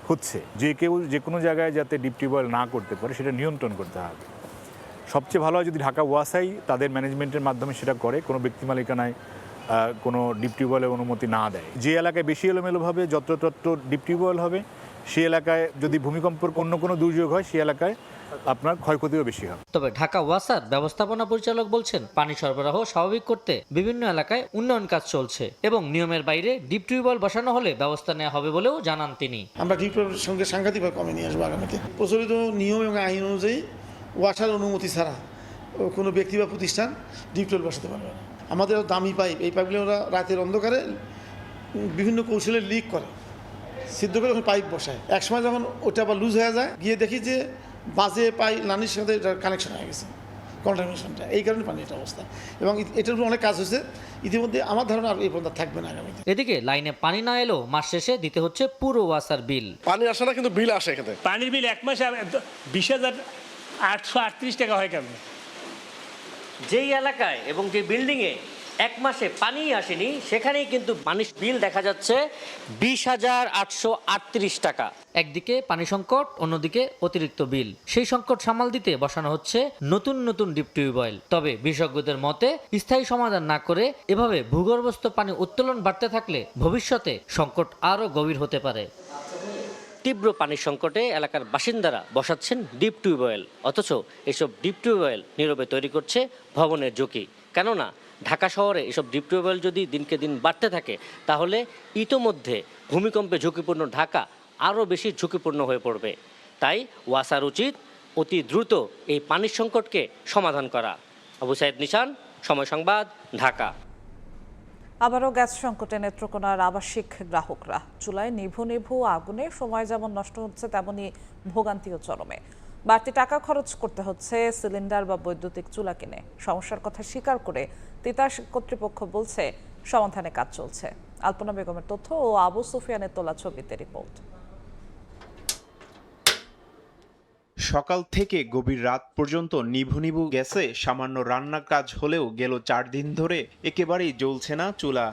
হচ্ছে। যে কেউ যে কোনো জায়গায় যাতে ডিপ টিউবওয়েল না করতে পারে সেটা নিয়ন্ত্রণ করতে হবে। সবচেয়ে ভালো হয় যদি ঢাকা ওয়াসাই তাদের ম্যানেজমেন্টের মাধ্যমে সেটা করে, কোনো ব্যক্তি মালিকানায় কোনো ডিপ টিউবওয়েলের অনুমতি না দেয়। যে এলাকায় বেশি এলোমেলোভাবে যত্রতত্র ডিপ টিউবওয়েল হবে, সেই এলাকায় যদি ভূমিকম্পর অন্য কোনো দুর্যোগ হয়, সেই এলাকায় আপনার ক্ষয়ক্ষতিও বেশি হবে। তবে ঢাকা ওয়াসার ব্যবস্থাপনা পরিচালক বলছেন, পানি সরবরাহ স্বাভাবিক করতে বিভিন্ন এলাকায় উন্নয়ন কাজ চলছে এবং নিয়মের বাইরে ডিপ টিউবওয়েল বসানো হলে ব্যবস্থা নেওয়া হবে বলেও জানান তিনি। আমরা ডিপ টিউবওয়েলের সঙ্গে সাংঘাতিকভাবে কমে নিয়ে আসবো আগামীতে। প্রচলিত নিয়ম এবং আইন অনুযায়ী ওয়াসার অনুমতি ছাড়া কোনো ব্যক্তি বা প্রতিষ্ঠান ডিপ টিউবওয়েল বসাতে পারবে না। আমাদের দামি পাইপ, এই পাইপগুলো ওরা রাতের অন্ধকারে বিভিন্ন কৌশলে লিক করে, সিদ্ধ করে ওখানে পাইপ বসায়। একসময় যখন ওটা আবার লুজ হয়ে যায়, গিয়ে দেখি যে বাজে পাইপ লানির সাথে এটার কানেকশন হয়ে গেছে, কন্টামিনেশনটা। এই কারণে পানির অবস্থা, এবং এটার উপর অনেক কাজ হয়েছে ইতিমধ্যে। আমার ধারণা আর এই পর্যন্ত থাকবে না আগামীতে। এদিকে লাইনে পানি না এলেও মাস শেষে দিতে হচ্ছে পুরো ওয়াসার বিল। পানি আসে না, কিন্তু বিল আসে। এখানে পানির বিল এক মাসে 20,838 টাকা হয়। কেন? যেই এলাকায় এবং যে বিল্ডিংয়ে এক মাসে পানিই আসেনি, সেখানেই কিন্তু পানির বিল দেখা যাচ্ছে 20,838 টাকা। একদিকে পানি সংকট, অন্যদিকে অতিরিক্ত বিল। সেই সংকট সামাল দিতে বসানো হচ্ছে নতুন নতুন ডিপ টিউবওয়েল। তবে বিশেষজ্ঞদের মতে স্থায়ী সমাধান না করে এভাবে ভূগর্ভস্থ পানি উত্তোলন বাড়তে থাকলে ভবিষ্যতে সংকট আরও গভীর হতে পারে। তীব্র পানির সংকটে এলাকার বাসিন্দারা বসাচ্ছেন ডিপ টিউবওয়েল, অথচ এসব ডিপ টিউবওয়েল নীরবে তৈরি করছে ভবনের ঝুঁকি। কেননা ঢাকা শহরে এসব ডিপ টিউবওয়েল যদি দিনকে দিন বাড়তে থাকে, তাহলে ইতোমধ্যে ভূমিকম্পে ঝুঁকিপূর্ণ ঢাকা আরও বেশি ঝুঁকিপূর্ণ হয়ে পড়বে। তাই ওয়াসার উচিত অতি দ্রুত এই পানির সংকটকে সমাধান করা। আবু সাইদ নিশান, সময় সংবাদ, ঢাকা। আবারও গ্যাস সংকটে নেত্রকোনার আবাসিক গ্রাহকরা। চুলায় নিভু আগুনে সময় যেমন নষ্ট হচ্ছে, তেমনি ভোগান্তিও চরমে। বাড়তি টাকা খরচ করতে হচ্ছে সিলিন্ডার বা বৈদ্যুতিক চুলা কিনে। সমস্যার কথা স্বীকার করে তিতাস কর্তৃপক্ষ বলছে সমাধানে কাজ চলছে। আলপনা বেগমের তথ্য ও আবু সুফিয়ানের তোলা ছবিতে রিপোর্ট। সকাল থেকে গভীর রাত পর্যন্ত নিভু গ্যাসে সামান্য রান্নার কাজ হলেও গেল 4 দিন ধরে একেবারেই জ্বলছে না চুলা।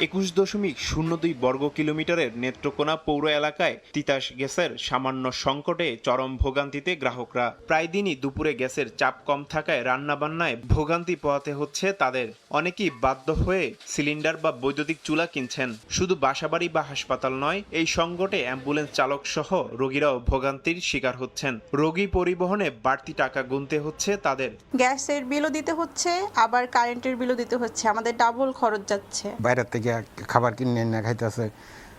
21.02 বর্গ কিলোমিটারের নেত্রকোনা পৌর এলাকায় তিতাস গ্যাসের সামান্য সংকটে চরম ভোগান্তিতে গ্রাহকরা। প্রায় দিনই দুপুরে গ্যাসের চাপ কম থাকায় রান্নাবান্নায় ভোগান্তি পোহাতে হচ্ছে তাদের। অনেকেই বাধ্য হয়ে সিলিন্ডার বা বৈদ্যুতিক চুলা কিনছেন। শুধু বাসাবাড়ি বা হাসপাতাল নয়, এই সংকটে অ্যাম্বুলেন্স চালক সহ রোগীরাও ভোগান্তির শিকার হচ্ছেন। রোগী পরিবহনে বাড়তি টাকা গুনতে হচ্ছে তাদের। গ্যাসের বিলও দিতে হচ্ছে, আবার কারেন্টের বিলও দিতে হচ্ছে, আমাদের ডাবল খরচ যাচ্ছে। বাইরে থেকে খাবার কিনে না খাইতেছে,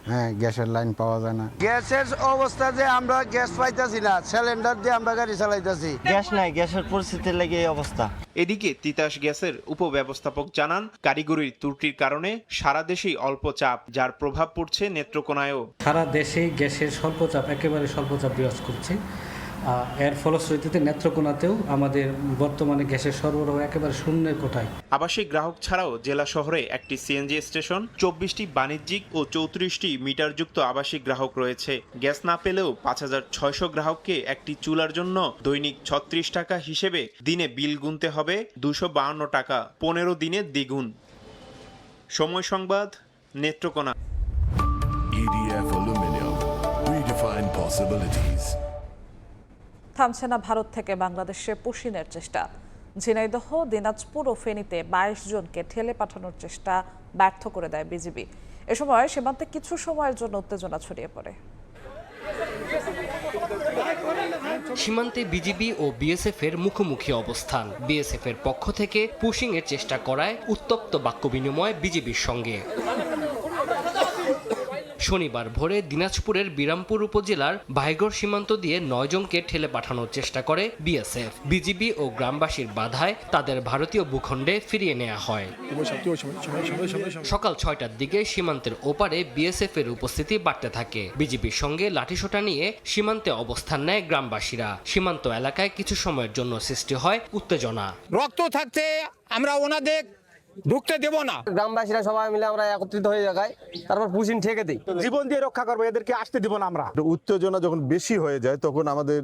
হ্যাঁ, গ্যাসের লাইন পাওয়া যায় না। গ্যাসের অবস্থা যে আমরা গ্যাস পাইতেছি না, সিলিন্ডার দিয়ে আমরা গাড়ি চালাইতেছি। গ্যাস নাই, গ্যাসের পরিস্থিতির লেগে এই অবস্থা। এদিকে তিতাস গ্যাসের উপব্যবস্থাপক জানান, কারিগরির ত্রুটির কারণে সারা দেশেই অল্প চাপ, যার প্রভাব পড়ছে নেত্রকোনায়ও। সারা দেশেই গ্যাসের স্বল্পচাপ, একেবারে স্বল্পচাপ বিরাজ করছে। এর ফলশ্রুতিতে নেত্রকোনাতেও আমাদের বর্তমানে গ্যাসের সরবরাহ একেবারে শূন্যের কোঠায়। আবাসিক গ্রাহক ছাড়াও জেলা শহরে একটি সিএনজি স্টেশন, 24টি বাণিজ্যিক ও 34টি মিটারযুক্ত আবাসিক গ্রাহক রয়েছে। গ্যাস না পেলেও 5600 গ্রাহককে একটি চুলার জন্য দৈনিক 36 টাকা হিসেবে দিনে বিল গুনতে হবে 252 টাকা, 15 দিনে দ্বিগুণ। সময় সংবাদ, Netrokona. EDF Aluminium, redefine possibilities. থামছে না ভারত থেকে বাংলাদেশে পুশিনের চেষ্টা। ঝিনাইদহ, দিনাজপুর ও ফেনীতে 22 জনকে ঠেলে পাঠানোর চেষ্টা ব্যর্থ করে দেয় বিজিবি। এ সময় সীমান্তে কিছু সময়ের জন্য উত্তেজনা ছড়িয়ে পড়ে। সীমান্তে বিজিবি ও বিএসএফ এর মুখোমুখি অবস্থান। বিএসএফ এর পক্ষ থেকে পুশিং এর চেষ্টা করায় উত্তপ্ত বাক্য বিনিময় বিজিবির সঙ্গে। শনিবার ভোরে দিনাজপুরের বিরামপুর উপজেলার ভাইগড় সীমান্ত দিয়ে 9 জনকে ঠেলে পাঠানোর চেষ্টা করে বিএসএফ। বিজিবি ও গ্রামবাসীর বাধায় তাদের ভারতীয় ভূখণ্ডে ফিরিয়ে নেওয়া হয়। সকাল 6টার দিকে সীমান্তের ওপারে বিএসএফ এর উপস্থিতি বাড়তে থাকে। বিজিবির সঙ্গে লাঠিসোঁটা নিয়ে সীমান্তে অবস্থান নেয় গ্রামবাসীরা। সীমান্ত এলাকায় কিছু সময়ের জন্য সৃষ্টি হয় উত্তেজনা। রক্ত থাকতে আমরা ওনাদের ঢুকতে দেব না। গ্রামবাসীরা সবাই মিলে আমরা একত্রিত হয়ে যাই, তারপর পুশিন ঠেকে দিই। জীবন দিয়ে রক্ষা করবো, এদেরকে আসতে দিব না আমরা। উত্তেজনা যখন বেশি হয়ে যায়, তখন আমাদের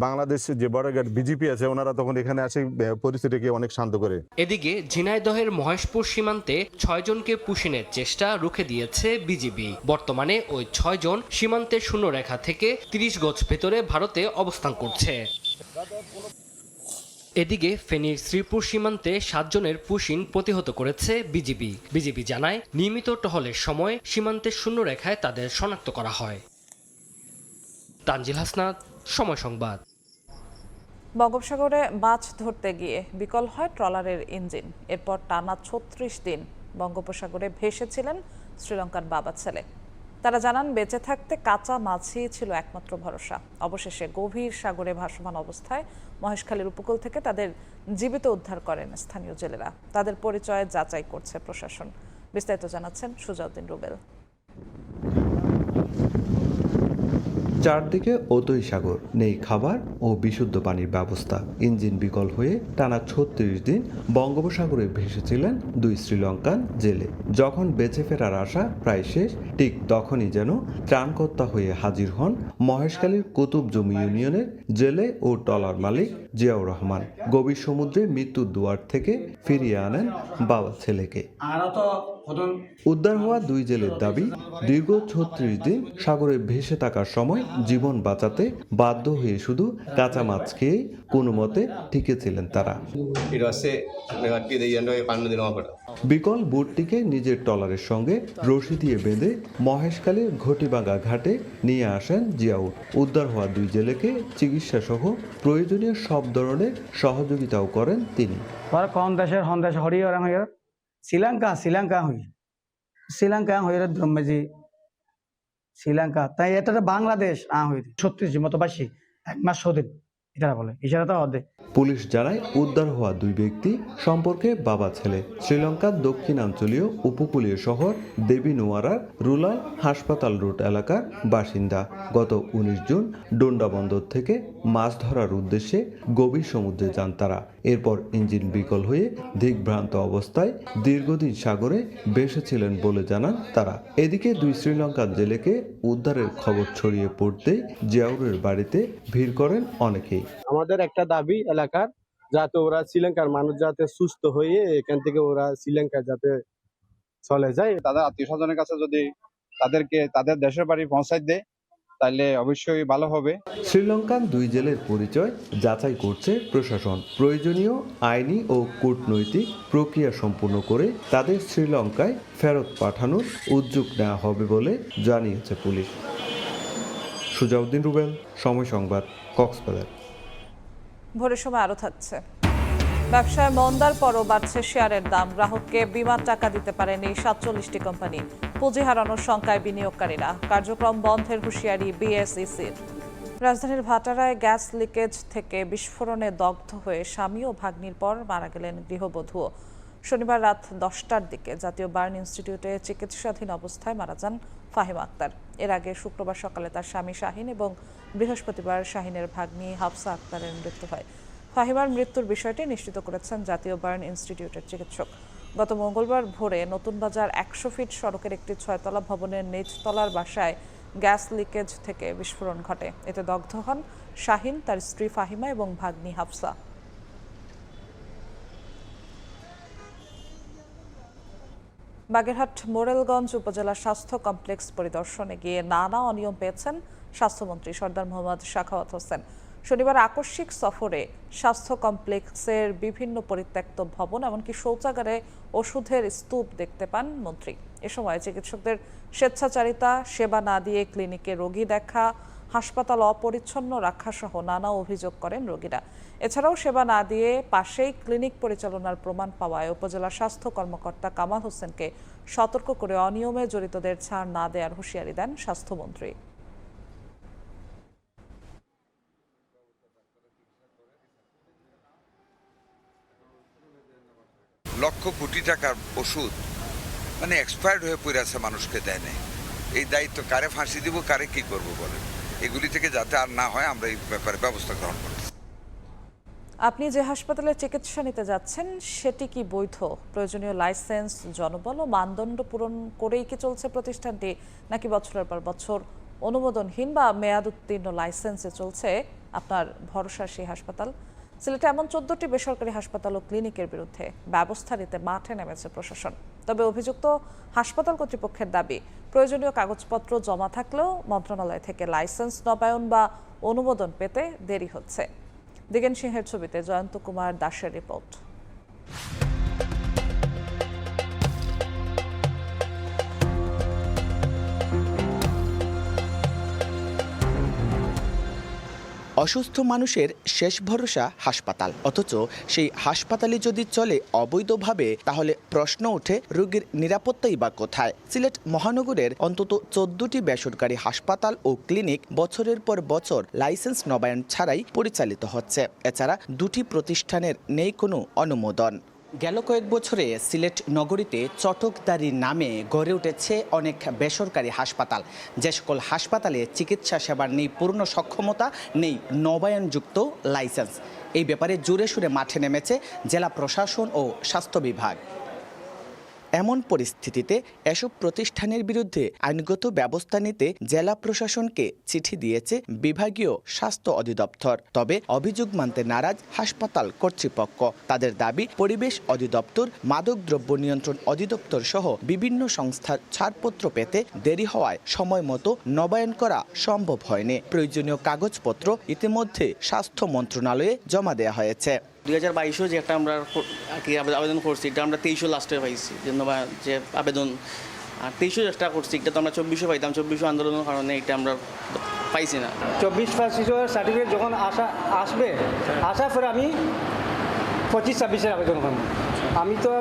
বাংলাদেশের যে বর্ডার গার্ড বিজিপি আছে, ওনারা তখন এখানে আসে পরিস্থিতিকে অনেক শান্ত করে। এদিকে ঝিনাইদহের মহেশপুর সীমান্তে 6 জনকে পুশিনের চেষ্টা রুখে দিয়েছে বিজিবি। বর্তমানে ওই 6 জন সীমান্তের শূন্যরেখা থেকে 30 গজ ভেতরে ভারতে অবস্থান করছে। এদিকে ফেনীর শ্রীপুর সীমান্তে 7 জনের পুশিং প্রতিহত করেছে বিজিবি। বিজিবি জানায়, নিয়মিত টহলের সময় সীমান্তের শূন্যরেখায় তাদের শনাক্ত করা হয়। তানজিল হাসনাত, সময় সংবাদ। বঙ্গোপসাগরে মাছ ধরতে গিয়ে বিকল হয় ট্রলারের ইঞ্জিন। এরপর টানা 36 দিন বঙ্গোপসাগরে ভেসেছিলেন শ্রীলঙ্কার বাবা ছেলে। তারা জানান, বেঁচে থাকতে কাঁচা মাছই ছিল একমাত্র ভরসা। অবশেষে গভীর সাগরে ভাসমান অবস্থায় মহেশখালীর উপকূল থেকে তাদের জীবিত উদ্ধার করেন স্থানীয় জেলেরা। তাদের পরিচয় যাচাই করছে প্রশাসন। বিস্তারিত জানাচ্ছেন সুজাউদ্দিন রুবেল। চারদিকে অতই সাগর, নেই খাবার ও বিশুদ্ধ পানির ব্যবস্থা। ইঞ্জিন বিকল হয়ে টানা 36 দিন বঙ্গোপসাগরে ভেসেছিলেন 2 শ্রীলঙ্কান জেলে। যখন বেঁচে ফেরার আশা প্রায় শেষ, ঠিক তখনই যেন ত্রাণকর্তা হয়ে হাজির হন মহেশখালীর কুতুবজমি ইউনিয়নের জেলে ও ট্রলার মালিক জিয়াউর রহমান। গভীর সমুদ্রে মৃত্যুর দুয়ার থেকে ফিরিয়ে আনেন বাবা ছেলেকে। উদ্ধার হওয়া দুই জেলের দাবি, দীর্ঘ ৩৬ দিন সাগরে ভেসে থাকার সময় জীবন বাঁচাতে বাধ্য হয়ে শুধু কাঁচা মাছ খেয়ে কোনো মতে টিকেছিলেন তারা। বিকল বোটটিকে নিজের ট্রলারের সঙ্গে রশি দিয়ে বেঁধে মহেশখালীর ঘটিবাঙ্গা ঘাটে নিয়ে আসেন জিয়াউর। উদ্ধার হওয়া দুই জেলেকে চিকিৎসা সহ প্রয়োজনীয় সব ধরনের সহযোগিতাও করেন তিনি। শ্রীলঙ্কা তাই এটা বাংলাদেশ 36 মতো বাসী 1 মাস সদিন এটা বলে ইশারা তো অর্ধেক। পুলিশ জানায় উদ্ধার হওয়া দুই ব্যক্তি সম্পর্কে বাবা ছেলে, শ্রীলঙ্কার দক্ষিণাঞ্চলীয় উপকূলীয় শহর দেবিনোয়ারার রুলাল হাসপাতাল রোড এলাকার বাসিন্দা। গত 19 জুন ডোন্ডা বন্দর থেকে মাছ ধরার উদ্দেশ্যে গভীর সমুদ্রে যান তারা। এরপর ইঞ্জিন বিকল হয়ে দিকভ্রান্ত অবস্থায় দীর্ঘদিন সাগরে ভেসেছিলেন বলে জানান তারা। এদিকে দুই শ্রীলঙ্কার জেলেকে উদ্ধারের খবর ছড়িয়ে পড়তেই জিয়াউরের বাড়িতে ভিড় করেন অনেকেই। আমাদের একটা দাবি এলাকার, যাতে ওরা শ্রীলঙ্কার মানুষ যাতে সুস্থ হয়ে এখান থেকে ওরা শ্রীলঙ্কায় যাতে চলে যায়। তাদের আত্মীয় স্বজনের কাছে যদি তাদেরকে তাদের দেশের বাড়ি পৌঁছায় দেয় তাহলে অবশ্যই ভালো হবে। শ্রীলঙ্কান দুই জেলের পরিচয় যাচাই করছে প্রশাসন। প্রয়োজনীয় আইনি ও কূটনৈতিক প্রক্রিয়া সম্পূর্ণ করে তাদের শ্রীলঙ্কায় ফেরত পাঠানোর উদ্যোগ নেওয়া হবে বলে জানিয়েছে পুলিশ। সুজাউদ্দিন রুবেল, সময় সংবাদ, কক্সবাজার। ভোরের সময় আরো থাকছে। ব্যবসায় মন্দার পরও বাড়ছে শেয়ারের দাম। গ্রাহককে বিমান টাকা দিতে পারেনি 47টি কোম্পানি। পুঁজি হারানোর শঙ্কায় বিনিয়োগকারীরা। কার্যক্রম বন্ধের হুঁশিয়ারি বিএসইসির। রাজধানীর ভাটারায় গ্যাস লিকেজ থেকে বিস্ফোরণে দগ্ধ হয়ে স্বামী ও ভাগ্নির পর মারা গেলেন গৃহবধূও। শনিবার রাত 10টার দিকে জাতীয় বার্ন ইনস্টিটিউটে চিকিৎসাধীন অবস্থায় মারা যান ফাহিমা আক্তার। এর আগে শুক্রবার সকালে তার স্বামী শাহিন এবং বৃহস্পতিবার শাহিনের ভাগ্নি হাফসা আক্তারের মৃত্যু হয়। ফাহিমার মৃত্যুর বিষয়টি নিশ্চিত করেছেন জাতীয় বার্ন ইনস্টিটিউটের চিকিৎসক। গত মঙ্গলবার ভোরে নতুন বাজার 100 ফিট সড়কের একটি 6তলা ভবনের নিচতলার বাসায় গ্যাস লিকেজ থেকে বিস্ফোরণ ঘটে। এতে দগ্ধ হন শাহিন, তার স্ত্রী ফাহিমা এবং ভাগ্নি হাফসা। বাগেরহাট মোরেলগঞ্জ উপজেলা স্বাস্থ্য কমপ্লেক্স পরিদর্শনে গিয়ে নানা অনিয়ম পেয়েছেন স্বাস্থ্যমন্ত্রী সরদার মোহাম্মদ সাখাওয়াত হোসেন। শনিবার আকস্মিক সফরে স্বাস্থ্য কমপ্লেক্সের বিভিন্ন পরিত্যক্ত ভবন এমনকি শৌচাগারে ওষুধের স্তূপ দেখতে পান মন্ত্রী। এ সময় চিকিৎসকদের স্বেচ্ছাচারিতা, সেবা না দিয়ে ক্লিনিকে রোগী দেখা, হাসপাতাল অপরিচ্ছন্ন রাখা সহ নানা অভিযোগ করেন রোগীরা। এছাড়াও সেবা না দিয়ে পাশেই ক্লিনিক পরিচালনার প্রমাণ পাওয়ায় উপজেলা স্বাস্থ্য কর্মকর্তা কামাল হোসেনকে সতর্ক করে অনিয়মে জড়িতদের ছাড় না দেওয়ার হুঁশিয়ারি দেন স্বাস্থ্যমন্ত্রী। লক্ষ কোটি টাকার ওষুধ মানে এক্সপায়ার্ড হয়ে পড়ে আছে, মানুষকে দেয় না। এই দায়িত্ব কারে ফাঁসি দিব, কারে কি করব বলেন? এগুলি থেকে যাতে আর না হয় আমরা এই ব্যাপারে ব্যবস্থা গ্রহণ করব। আপনি যে হাসপাতালে চিকিৎসা নিতে যাচ্ছেন সেটি কি বৈধ? প্রয়োজনীয় লাইসেন্স, জনবল ও মানদণ্ড পূরণ করেই কি চলছে প্রতিষ্ঠানটি, নাকি বছরের পর বছর অনুমোদনহীন বা মেয়াদ উত্তীর্ণ লাইসেন্সে চলছে আপনার ভরসার সেই হাসপাতাল? সিলেটে এমন 14টি বেসরকারি হাসপাতাল ও ক্লিনিকের বিরুদ্ধে ব্যবস্থা নিতে মাঠে নেমেছে প্রশাসন। তবে অভিযুক্ত হাসপাতাল কর্তৃপক্ষের দাবি, প্রয়োজনীয় কাগজপত্র জমা থাকলেও মন্ত্রণালয় থেকে লাইসেন্স নবায়ন বা অনুমোদন পেতে দেরি হচ্ছে। দিগেন সিংহের ছবিতে জয়ন্ত কুমার দাসের রিপোর্ট। অসুস্থ মানুষের শেষ ভরসা হাসপাতাল, অথচ সেই হাসপাতালে যদি চলে অবৈধভাবে তাহলে প্রশ্ন ওঠে রোগীর নিরাপত্তাই বা কোথায়? সিলেট মহানগরের অন্তত 14টি বেসরকারি হাসপাতাল ও ক্লিনিক বছরের পর বছর লাইসেন্স নবায়ন ছাড়াই পরিচালিত হচ্ছে। এছাড়া 2টি প্রতিষ্ঠানের নেই কোনো অনুমোদন। গেল কয়েক বছরে সিলেট নগরীতে চটকদারি নামে গড়ে উঠেছে অনেক বেসরকারি হাসপাতাল। যে সকল হাসপাতালে চিকিৎসা সেবার নেই পূর্ণ সক্ষমতা, নেই নবায়নযুক্ত লাইসেন্স। এই ব্যাপারে জোরে সুরে মাঠে নেমেছে জেলা প্রশাসন ও স্বাস্থ্য বিভাগ। এমন পরিস্থিতিতে এসব প্রতিষ্ঠানের বিরুদ্ধে আইনগত ব্যবস্থা নিতে জেলা প্রশাসনকে চিঠি দিয়েছে বিভাগীয় স্বাস্থ্য অধিদপ্তর। তবে অভিযোগ মানতে নারাজ হাসপাতাল কর্তৃপক্ষ। তাদের দাবি, পরিবেশ অধিদপ্তর, মাদকদ্রব্য নিয়ন্ত্রণ অধিদপ্তর সহ বিভিন্ন সংস্থার ছাড়পত্র পেতে দেরি হওয়ায় সময় মতো নবায়ন করা সম্ভব হয়নি। প্রয়োজনীয় কাগজপত্র ইতিমধ্যে স্বাস্থ্য মন্ত্রণালয়ে জমা দেওয়া হয়েছে। 2022 যে একটা আমরা আবেদন করছি, এটা আমরা 23 লাস্টে পাইছি যে আবেদন, আর 23 চেষ্টা করছি, এটা তো আমরা 24 পাইতাম। 24 আন্দোলনের কারণে এটা আমরা পাইছি না। 24 সার্টিফিকেট যখন আসবে, আসার পরে আমি 25-26 আবেদন করব।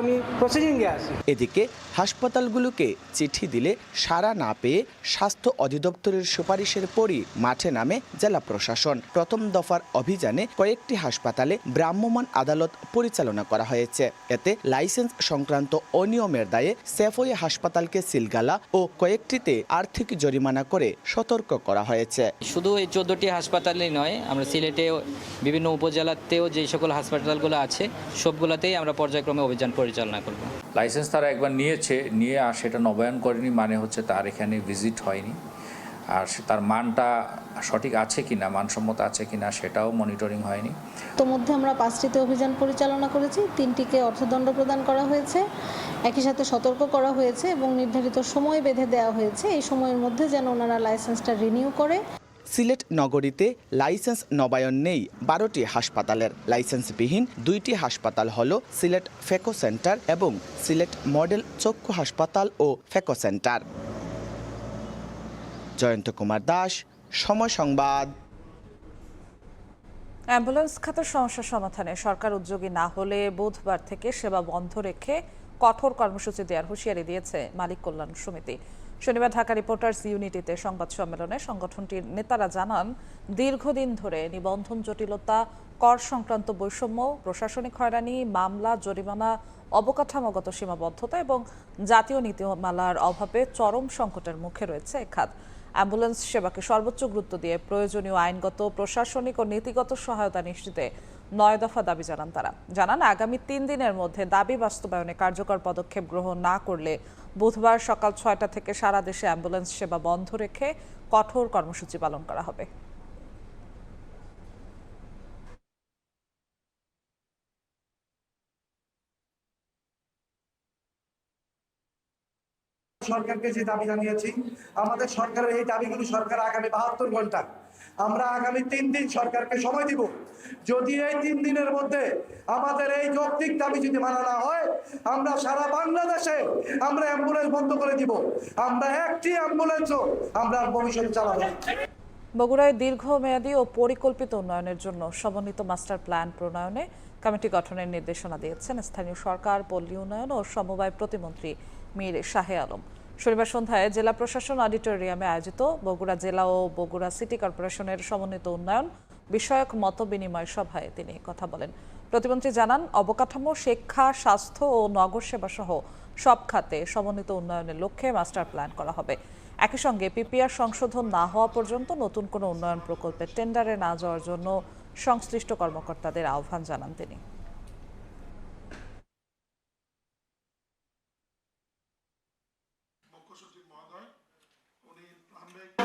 আমি প্রসেসিংয়ে আছি। এদিকে হাসপাতালগুলোকে চিঠি দিলে সাড়া না পেয়ে স্বাস্থ্য অধিদপ্তরের সুপারিশের পরই মাঠে নামে জেলা প্রশাসন। প্রথম দফার অভিযানে কয়েকটি হাসপাতালে ভ্রাম্যমাণ আদালত পরিচালনা করা হয়েছে। এতে লাইসেন্স সংক্রান্ত অনিয়মের দায়ে সেফওয়ে হাসপাতালকে সিলগালা ও কয়েকটিতে আর্থিক জরিমানা করে সতর্ক করা হয়েছে। শুধু এই 14টি হাসপাতালেই নয়, আমরা সিলেটে বিভিন্ন উপজেলাতেও যে সকল হাসপাতালগুলো আছে সবগুলোতেই আমরা পর্যায়ক্রমে অভিযান পরিচালনা করব। লাইসেন্স তারা একবার নিয়ে আর সেটা নবায়ন করেনি, মানে হচ্ছে তার এখানে ভিজিট হয়নি, আর তার মানটা সঠিক আছে কিনা, মানসম্মত আছে কিনা সেটাও মনিটরিং হয়নি। মধ্যে আমরা 5টিতে অভিযান পরিচালনা করেছি, 3টিকে অর্থদণ্ড প্রদান করা হয়েছে, একই সাথে সতর্ক করা হয়েছে এবং নির্ধারিত সময় বেঁধে দেওয়া হয়েছে। এই সময়ের মধ্যে যেন ওনারা লাইসেন্সটা রিনিউ করে। সিলেট নগরীতে লাইসেন্স নবায়ন নেই 12টি হাসপাতালের। লাইসেন্সবিহীন 2টি হাসপাতাল হল সিলেট ফেকো সেন্টার এবং সিলেট মডেল চক্ষু হাসপাতাল ও ফেকো সেন্টার। জয়ন্ত কুমার দাস, সময় সংবাদ। অ্যাম্বুলেন্স খাতের সমস্যা সমাধানে সরকার উদ্যোগী না হলে বুধবার থেকে সেবা বন্ধ রেখে কঠোর কর্মসূচি দেওয়ার হুঁশিয়ারি দিয়েছে মালিক কল্যাণ সমিতি। শনিবার ঢাকা রিপোর্টার্স ইউনিটিতে সংবাদ সম্মেলনে সংগঠনটির নেতারা জানান, দীর্ঘদিন ধরে নিবন্ধন জটিলতা, কর সংক্রান্ত বৈষম্য, প্রশাসনিক হয়রানি, মামলা, জরিমানা, অবকাঠামোগত সীমাবদ্ধতা এবং জাতীয় নীতিমালার অভাবে চরম সংকটের মুখে রয়েছে এ খাত। অ্যাম্বুলেন্স সেবাকে সর্বোচ্চ গুরুত্ব দিয়ে প্রয়োজনীয় আইনগত, প্রশাসনিক ও নীতিগত সহায়তা নিশ্চিতে 9 দফা দাবি জানান তারা। জানান, আগামী 3 দিনের মধ্যে দাবি বাস্তবায়নে কার্যকর পদক্ষেপ গ্রহণ না করলে বুধবার সকাল 6টা থেকে সারা দেশে অ্যাম্বুলেন্স সেবা বন্ধ রেখে কঠোর কর্মসূচি পালন করা হবে। সরকারকে যে দাবি জানিয়েছি, আমাদের সরকারের এই দাবিগুলি সরকার আগামী 72 ঘন্টা, আমরা আগামী 3 দিন সরকারকে সময় দিব। যদি এই 3 দিনের মধ্যে আমাদের এই যৌক্তিক দাবি যদি মানা না হয়, আমরা সারা বাংলাদেশে আমরা অ্যাম্বুলেন্স বন্ধ করে দিব। আমরা একটি অ্যাম্বুলেন্সও আমরা ভবিষ্যতে চালাবো। বগুড়ায় দীর্ঘমেয়াদী ও পরিকল্পিত উন্নয়নের জন্য সমন্বিত মাস্টার প্ল্যান প্রণয়নে কমিটি গঠনের নির্দেশনা দিয়েছেন স্থানীয় সরকার, পল্লী উন্নয়ন ও সমবায় প্রতিমন্ত্রী মীর শাহে আলম। শনিবার সন্ধ্যায় জেলা প্রশাসন অডিটোরিয়ামে আয়োজিত বগুড়া জেলা ও বগুড়া সিটি কর্পোরেশনের সমন্বিত উন্নয়ন বিষয়ক মতবিনিময় সভায় তিনি কথা বলেন। প্রতিমন্ত্রী জানান, অবকাঠামো, শিক্ষা, স্বাস্থ্য ও নগর সেবা সহ সব খাতে সমন্বিত উন্নয়নের লক্ষ্যে মাস্টার প্ল্যান করা হবে। একই সঙ্গে পিপিআর সংশোধন না হওয়া পর্যন্ত নতুন কোনো উন্নয়ন প্রকল্পে টেন্ডারে না যাওয়ার জন্য সংশ্লিষ্ট কর্মকর্তাদের আহ্বান জানান তিনি।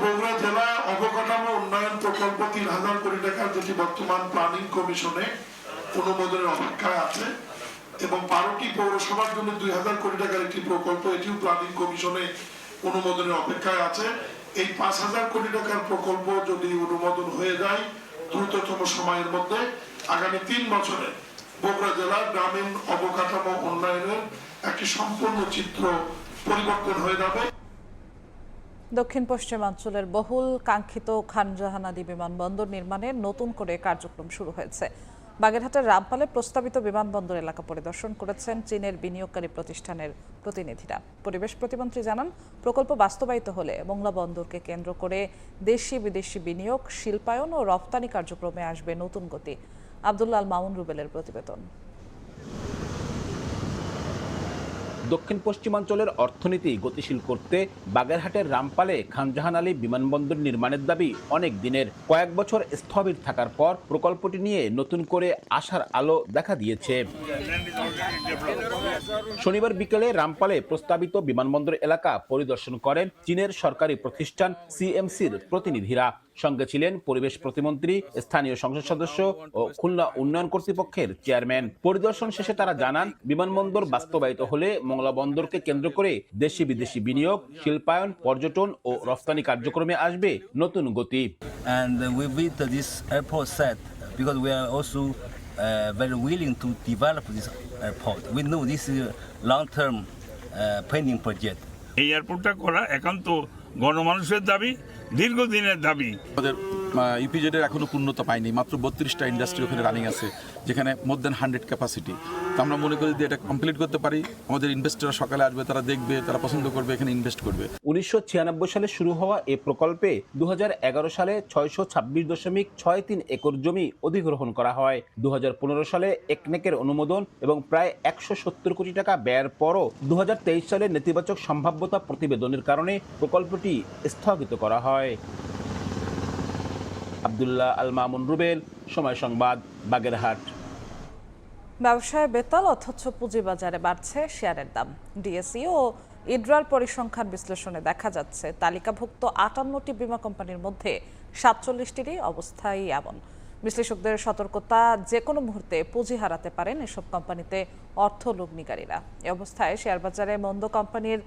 বগুড়া জেলা অবকাঠামো উন্নয়ন প্রকল্প 3000 কোটি টাকার, যেটি বর্তমান প্ল্যানিং কমিশনে অনুমোদনের অপেক্ষায় আছে, এবং 12টি পৌরসভার জন্য 2000 কোটি টাকার একটি প্রকল্প, এটিও প্ল্যানিং কমিশনে অনুমোদনের অপেক্ষায় আছে। এই 5000 কোটি টাকার প্রকল্প যদি অনুমোদন হয়ে যায় দ্রুততম সময়ের মধ্যে, আগামী 3 বছরে বগুড়া জেলার গ্রামীণ অবকাঠামো উন্নয়নের একটি সম্পূর্ণ চিত্র পরিবর্তন হয়ে যাবে। দক্ষিণ পশ্চিমাঞ্চলের বহুল কাঙ্ক্ষিত খান জাহানাদি বিমানবন্দর নির্মাণের নতুন করে কার্যক্রম শুরু হয়েছে। বাগেরহাটের রামপালে প্রস্তাবিত বিমানবন্দর এলাকা পরিদর্শন করেছেন চীনের বিনিয়োগকারী প্রতিষ্ঠানের প্রতিনিধিরা। পরিবেশ প্রতিমন্ত্রী জানান, প্রকল্প বাস্তবায়িত হলে মোংলা বন্দরকে কেন্দ্র করে দেশি বিদেশি বিনিয়োগ, শিল্পায়ন ও রপ্তানি কার্যক্রমে আসবে নতুন গতি। আব্দুল্লাহ আল মামুন রুবেলের প্রতিবেদন। দক্ষিণ পশ্চিমাঞ্চলের অর্থনীতি গতিশীল করতে বাগেরহাটের রামপালে খান জাহান আলী বিমানবন্দর নির্মাণের দাবি অনেক দিনের। কয়েক বছর স্থবির থাকার পর প্রকল্পটি নিয়ে নতুন করে আশার আলো দেখা দিয়েছে। শনিবার বিকেলে রামপালে প্রস্তাবিত বিমানবন্দর এলাকা পরিদর্শন করেন চীনের সরকারি প্রতিষ্ঠান সিএমসির প্রতিনিধিরা। সঙ্গে ছিলেন পরিবেশ প্রতিমন্ত্রী, স্থানীয় সংসদ সদস্য ও খুলনা উন্নয়ন কর্তৃপক্ষের চেয়ারম্যান। পরিদর্শন শেষে তারা জানান, বিমানবন্দর বাস্তবায়িত হলে মংলা বন্দরকে কেন্দ্র করে দেশি বিদেশি বিনিয়োগ, শিল্পায়ন, পর্যটন ও রফতানি কার্যক্রমে আসবে নতুন গতি। And with this airport set, because we are also very willing to develop this airport. We know this is a long-term pending project. এই এয়ারপোর্টটা করা একান্ত গণমানুষের দাবি, দীর্ঘদিনের দাবি। আমাদের ইপিজেডের এখনো পূর্ণতা পায়নি, মাত্র 32টা ইন্ডাস্ট্রি ওখানে রানিং আছে, যেখানে মোর দেন 100 ক্যাপাসিটি। তো আমরা মনে করি যে এটা কমপ্লিট করতে পারি, আমাদের ইনভেস্টররা সকালে আসবে, তারা দেখবে, তারা পছন্দ করবে, এখানে ইনভেস্ট করবে। 1996 সালে শুরু হওয়া এই প্রকল্পে 2011 সালে 626.63 একর জমি অধিগ্রহণ করা হয়। 2015 সালে একনেকের অনুমোদন এবং প্রায় 170 কোটি টাকা ব্যয়ের পরও 2023 সালে নেতিবাচক সম্ভাব্যতা প্রতিবেদনের কারণে প্রকল্পটি স্থগিত করা হয়। আব্দুল্লাহ আল মামুন রুবেল, সময় সংবাদ, বাগেরহাট। ব্যবসায় বেতাল অথচ পুঁজিবাজারে বাড়ছে শেয়ারের দাম। ডিএসই ও ইডরার পরিসংখ্যান বিশ্লেষণে দেখা যাচ্ছে তালিকাভুক্ত 58টি বীমা কোম্পানির মধ্যে 47টিরই অবস্থাই এমন। বিশ্লেষকদের সতর্কতা, যে কোনো মুহূর্তে পুঁজি হারাতে পারেন এসব কোম্পানিতে অর্থ লগ্নিকারীরা। এ অবস্থায় শেয়ারবাজারে মন্দ কোম্পানির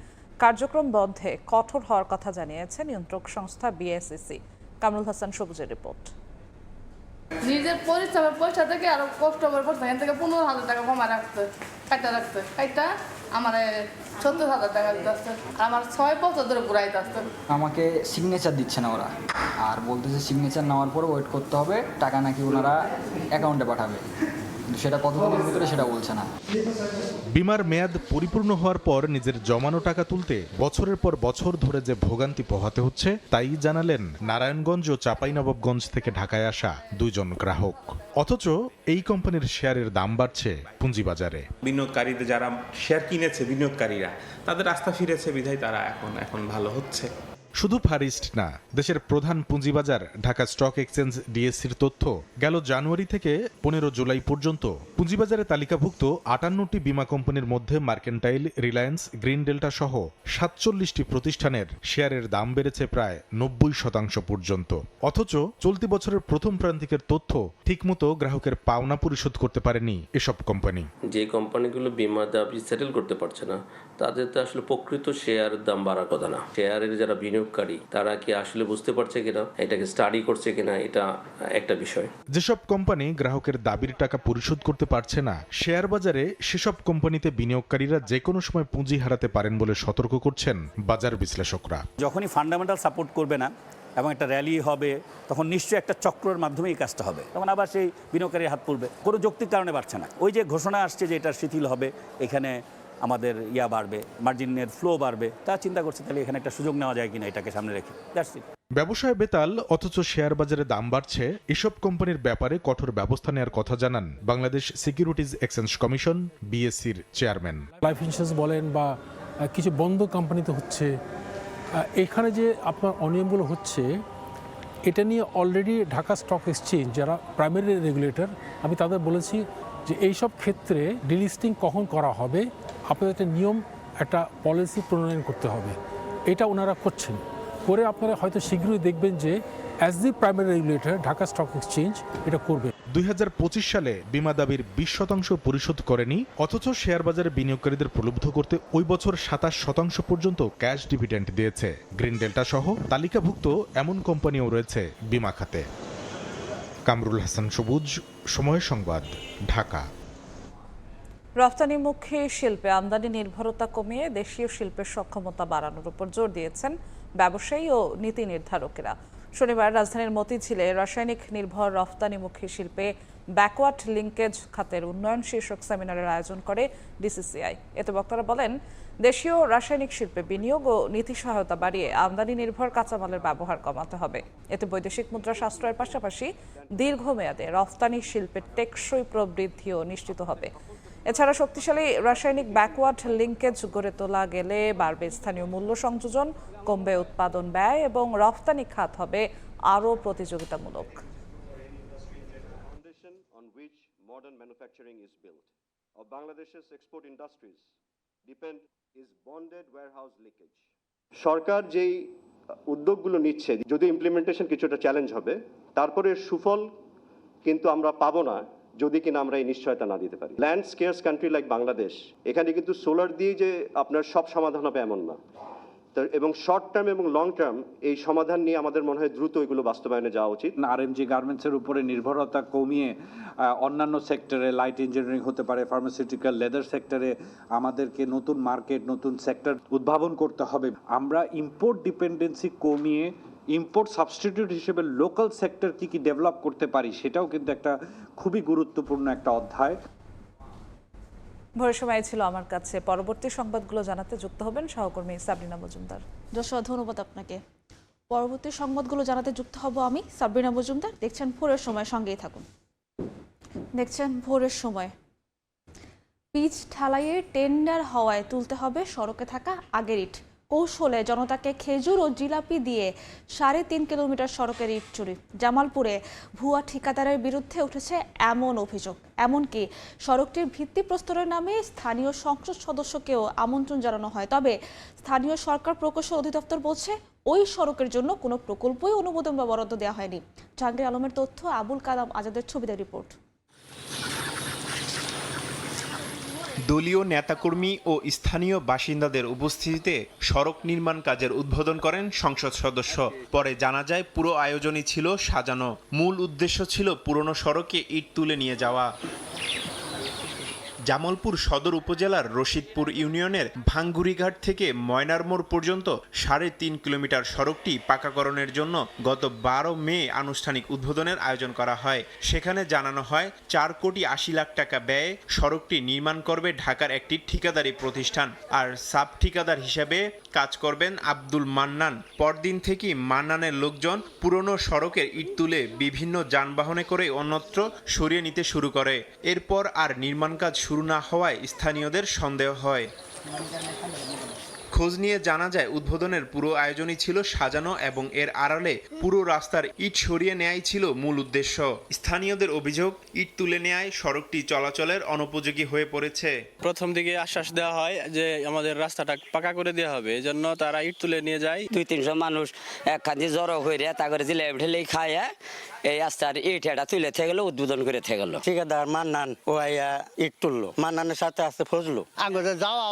কার্যক্রম বন্ধে কঠোর হওয়ার কথা জানিয়েছে নিয়ন্ত্রক সংস্থা বিএসইসি। কামরুল হাসান সবুজের রিপোর্ট। নিজের পরিশ্রমের পয়সা থেকে আরো কষ্ট করে পড়ছে, এখান থেকে 15,000 টাকা কমা রাখতে কাইটা আমার 70,000 টাকা দিতে আসছে, আমার 6 বছর ধরে ঘুরাইতে আসছে। আমাকে সিগনেচার দিচ্ছে না ওরা, আর বলতেছে সিগনেচার নেওয়ার পর ওয়েট করতে হবে, টাকা নাকি ওনারা অ্যাকাউন্টে পাঠাবে, কিন্তু সেটা কতদিনের ভিতরে সেটা বলছে না। বিমার মেয়াদ পরিপূর্ণ হওয়ার পর নিজের জমানো টাকা তুলতে বছরের পর বছর ধরে যে ভোগান্তি পোহাতে হচ্ছে তাই জানালেন নারায়ণগঞ্জ ও চাঁপাইনবাবগঞ্জ থেকে ঢাকায় আসা 2 জন গ্রাহক। অথচ এই কোম্পানির শেয়ারের দাম বাড়ছে পুঁজিবাজারে। বিনিয়োগকারীদের যারা শেয়ার কিনেছে, বিনিয়োগকারীরা তাদের আস্থা ফিরেছে বিধায় তারা এখন ভালো হচ্ছে। শুধু ফার ইস্ট না, দেশের প্রধান পুঁজিবাজার ঢাকা স্টক এক্সচেঞ্জ ডিএসসির তথ্য গেল জানুয়ারি থেকে 15 জুলাই পর্যন্ত পুঁজিবাজারে তালিকাভুক্ত 58টি বীমা কোম্পানির মধ্যে মার্কেন্টাইল, রিলায়েন্স, গ্রিন ডেল্টা সহ 47টি প্রতিষ্ঠানের শেয়ারের দাম বেড়েছে প্রায় 90% পর্যন্ত। অথচ চলতি বছরের প্রথম প্রান্তিকের তথ্য ঠিকমতো গ্রাহকের পাওনা পরিশোধ করতে পারেনি এসব কোম্পানি। যে কোম্পানিগুলো বীমা দাবি সেটেল করতে পারছে না, তাদের তো আসলে প্রকৃত শেয়ারের দাম বাড়ার কথা না। শেয়ারের যারা বিনিয়োগকারী তারা কি আসলে বুঝতে পারছে কিনা, এটাকে স্টাডি করছে কিনা, এটা একটা বিষয়। যেসব কোম্পানি গ্রাহকের দাবির টাকা পরিশোধ করতে পারছে না, শেয়ার বাজারে সেসব কোম্পানিতে বিনিয়োগকারীরা যে কোনো সময় পুঁজি হারাতে পারেন বলে সতর্ক করছেন বাজার বিশ্লেষকরা। যখনই ফান্ডামেন্টাল সাপোর্ট করবে না এবং একটা র্যালি হবে, তখন নিশ্চয়ই একটা চক্রের মাধ্যমে এই কাজটা হবে, তখন আবার সেই বিনিয়োগকারীর হাত পড়বে। কোনো যৌক্তিক কারণে বাড়ছে না। ওই যে ঘোষণা আসছে যে এটা শিথিল হবে, এখানে আমাদের বাড়বে, মার্জিনের ফ্লো বাড়বে, তা চিন্তা করছে তাহলে এখানে একটা সুযোগ নেওয়া যায় কিনা এটাকে সামনে রেখে। ব্যবসায় বেতাল অথচ শেয়ার বাজারে দাম বাড়ছে, এসব কোম্পানির ব্যাপারে কঠোর ব্যবস্থা নেওয়ার কথা জানান বাংলাদেশ সিকিউরিটিজ এক্সচেঞ্জ কমিশন বিএসসির চেয়ারম্যান। লাইফ ইন্স্যুরেন্স বলেন বা কিছু বন্ধ কোম্পানিতে হচ্ছে, এখানে যে আপনার অনিয়মগুলো হচ্ছে, এটা নিয়ে অলরেডি ঢাকা স্টক এক্সচেঞ্জ যারা প্রাইমারি রেগুলেটর, আমি তাদের বলেছি যে এইসব ক্ষেত্রে ডিলিস্টিং কখন করা হবে, আপনাদের একটা নিয়ম, একটা পলিসি প্রণয়ন করতে হবে। এটা ওনারা করছেন, করে আপনারা হয়তো শীঘ্রই দেখবেন যে as the primary regulator Dhaka stock exchange এটা করবে। 2025 সালে বিমা দাবির 20% পরিশোধ করেনি, অথচ শেয়ার বাজারে বিনিয়োগকারীদের প্রলুব্ধ করতে ওই বছর 27% পর্যন্ত ক্যাশ ডিভিডেন্ড দিয়েছে। গ্রিন ডেল্টা সহ তালিকাভুক্ত এমন কোম্পানিও রয়েছে বিমা খাতে। কামরুল হাসান সবুজ, সময় সংবাদ, ঢাকা। রফতানিমুখী শিল্পে আমদানি নির্ভরতা কমিয়ে দেশীয় শিল্পের সক্ষমতা বাড়ানোর উপর জোর দিয়েছেন ব্যবসায়ী ও নীতি নির্ধারকেরা। শনিবার রাজধানীর মতিঝিলে রাসায়নিক নির্ভর রফতানিমুখী শিল্পে ব্যাকওয়ার্ড লিঙ্কেজ খাতের উন্নয়ন শীর্ষক সেমিনারের আয়োজন করে ডিসিসিআই। এতে বক্তারা বলেন, দেশীয় রাসায়নিক শিল্পে বিনিয়োগ ও নীতি সহায়তা বাড়িয়ে আমদানি নির্ভর কাঁচামালের ব্যবহার কমাতে হবে। এতে বৈদেশিক মুদ্রা সাশ্রয়ের পাশাপাশি দীর্ঘমেয়াদে রফতানি শিল্পের টেকসই প্রবৃদ্ধিও নিশ্চিত হবে। এছাড়া শক্তিশালী রাসায়নিক ব্যাকওয়ার্ড লিঙ্কেজ গড়ে তোলা গেলে বাড়বে স্থানীয় মূল্য সংযোজন, কমবে উৎপাদন ব্যয় এবং রফতানি খাত হবে আরও প্রতিযোগিতামূলক। Modern manufacturing is built. Bangladesh's export industries depend is bonded warehouse leakage. সরকার যেই উদ্যোগগুলো নিচ্ছে, যদি ইমপ্লিমেন্টেশন কিছুটা চ্যালেঞ্জ হবে, তারপরে সুফল কিন্তু আমরা পাবো না যদি কিনা আমরা এই নিশ্চয়তা না দিতে পারি। Land scarce country like Bangladesh, এখানে কিন্তু সোলার দিয়ে যে আপনার সব সমাধান হবে এমন না, এবং শর্ট টার্ম এবং লং টার্ম এই সমাধান নিয়ে আমাদের মনে হয় দ্রুত এগুলো বাস্তবায়নে যাওয়া উচিত। আরএমজি গার্মেন্টসের উপরে নির্ভরতা কমিয়ে অন্যান্য সেক্টরে, লাইট ইঞ্জিনিয়ারিং হতে পারে, ফার্মাসিউটিক্যাল, লেদার সেক্টরে আমাদেরকে নতুন মার্কেট, নতুন সেক্টর উদ্ভাবন করতে হবে। আমরা ইম্পোর্ট ডিপেন্ডেন্সি কমিয়ে ইম্পোর্ট সাবস্টিটিউট হিসেবে লোকাল সেক্টর কি ডেভেলপ করতে পারি, সেটাও কিন্তু একটা খুবই গুরুত্বপূর্ণ একটা অধ্যায়। ভোরের সময় ছিল আমার কাছে। পরবর্তী সংবাদগুলো জানাতে যুক্ত হবেন সহকর্মী সাবরিনা মজুমদার। যশোর, ধন্যবাদ আপনাকে। পরবর্তী সংবাদগুলো জানাতে যুক্ত হব আমি, সাবরিনা মজুমদার। দেখছেন ভোরের সময়, সঙ্গেই থাকুন। দেখছেন ভোরের সময়। পিচ ঢালাইয়ের টেন্ডার হওয়ায় তুলতে হবে সড়কে থাকা আগের ইট। কৌশলে জনতাকে খেজুর ও জিলাপি দিয়ে 3.5 কিলোমিটার সড়কের ইট চুরি। জামালপুরে ভুয়া ঠিকাদারের বিরুদ্ধে উঠেছে এমন অভিযোগ, এমনকি সড়কটির ভিত্তিপ্রস্তরের নামে স্থানীয় সংসদ সদস্যকেও আমন্ত্রণ জানানো হয়। তবে স্থানীয় সরকার প্রকৌশল অধিদপ্তর বলছে ওই সড়কের জন্য কোনো প্রকল্পই অনুমোদন বা বরাদ্দ দেওয়া হয়নি। জাহাঙ্গীর আলমের তথ্য, আবুল কালাম আজাদের ছবিতে রিপোর্ট। দলীয় নেতাকর্মী ও স্থানীয় বাসিন্দাদের উপস্থিতিতে সড়ক নির্মাণ কাজের উদ্বোধন করেন সংসদ সদস্য। পরে জানা যায় পুরো আয়োজনই ছিল সাজানো। মূল উদ্দেশ্য ছিল পুরনো সড়কে ইট তুলে নিয়ে যাওয়া। জামালপুর সদর উপজেলার রশিদপুর ইউনিয়নের ভাঙ্গুড়িঘাট থেকে ময়নার মোড় পর্যন্ত 3.5 কিলোমিটার সড়কটি পাকাকরণের জন্য গত 12 মে আনুষ্ঠানিক উদ্বোধনের আয়োজন করা হয়। সেখানে জানানো হয় 4 কোটি 80 লাখ টাকা ব্যয়ে সড়কটি নির্মাণ করবে ঢাকার একটি ঠিকাদারি প্রতিষ্ঠান, আর সাব ঠিকাদার হিসেবে কাজ করবেন আব্দুল মান্নান। পরদিন থেকেই মান্নানের লোকজন পুরনো সড়কের ইট তুলে বিভিন্ন যানবাহনে করে অন্যত্র সরিয়ে নিতে শুরু করে। এরপর আর নির্মাণ কাজ শুরু না হওয়ায় স্থানীয়দের সন্দেহ হয়। খোঁজ নিয়ে জানা যায় উদ্বোধনের পুরো আয়োজনই ছিল সাজানো এবং এর আড়ালে পুরো রাস্তার ইট সরিয়ে নেয়াই ছিল মূল উদ্দেশ্য। স্থানীয়দের অভিযোগ, ইট তুলে নেয়ায় সড়কটি চলাচলের অনুপযোগী হয়ে পড়েছে। প্রথম দিকে আশ্বাস দেওয়া হয় যে আমাদের রাস্তাটা পাকা করে দেওয়া হবে, এজন্য তারা ইট তুলে নিয়ে যায়। 200-300 মানুষ একখানি জড়ো হয়ে তারপরে জিলেবি ঢেলেই খায়, এই রাস্তার ইট এটা তুলে থেকে গেল, উদ্বোধন করে থেকে গেল। ঠিকাদার মান্নান ও ইট তুললো, মান্নানের সাথে আসতে ফজলো। আগে যাওয়া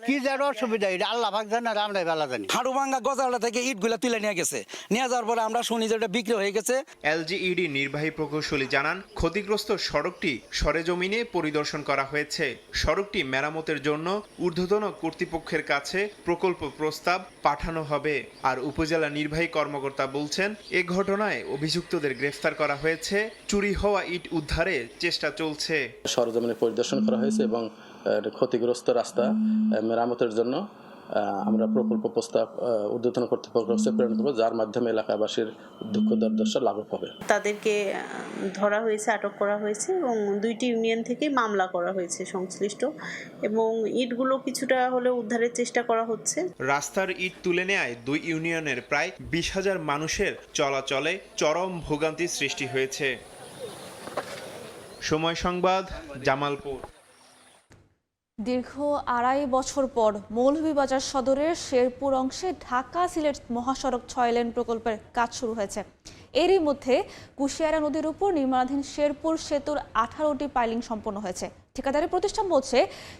কি যে অসুবিধা, এটা আল্লাহ ভাগ জানে, আমরা বেলা জানি। হাড়ুভাঙ্গা গজালা থেকে ইটগুলা তুলে নিয়ে গেছে, নিয়ে যাওয়ার পরে আমরা শুনি যে এটা বিক্রি হয়ে গেছে। এলজিইডি নির্বাহী প্রকৌশলী জানান, ক্ষতিগ্রস্ত সড়কটি সরেজমিনে পরিদর্শন করা হয়েছে। সড়কটি মেরামতের জন্য ঊর্ধ্বতন কর্তৃপক্ষের কাছে প্রকল্প প্রস্তাব পাঠানো হবে। আর উপজেলা নির্বাহী কর্মকর্তা বলছেন, এ ঘটনায় অভিযুক্তদের গ্রেফতার করা হয়েছে, চুরি হওয়া ইট উদ্ধারে চেষ্টা চলছে। সরেজমিনে পরিদর্শন করা হয়েছে এবং ক্ষতিগ্রস্ত রাস্তা মেরামতের জন্য আমরা প্রকল্প প্রস্তাব ঊর্ধ্বতন কর্তৃপক্ষকে প্রেরণ করব, যার মাধ্যমে এলাকাবাসীর দুঃখ দুর্দশা লাঘব হবে। তাদেরকে ধরা হয়েছে, আটক করা হয়েছে এবং 2টি ইউনিয়ন থেকে মামলা করা হয়েছে সংশ্লিষ্ট, এবং ইটগুলো কিছুটা হলে উদ্ধারের চেষ্টা করা হচ্ছে। রাস্তার ইট তুলে নেয় 2 ইউনিয়নের প্রায় 20,000 মানুষের চলাচলে চরম ভোগান্তি সৃষ্টি হয়েছে। সময় সংবাদ, জামালপুর। দীর্ঘ 2.5 বছর পর মৌলভীবাজার সদরের শেরপুর অংশে ঢাকা সিলেট মহাসড়ক 6 লেন প্রকল্পের কাজ শুরু হয়েছে। এরই মধ্যে কুশিয়ারা নদীর উপর নির্মাণাধীন শেরপুর সেতুর 18টি পাইলিং সম্পন্ন হয়েছে। ঠিকাদারি প্রতিষ্ঠান বলছে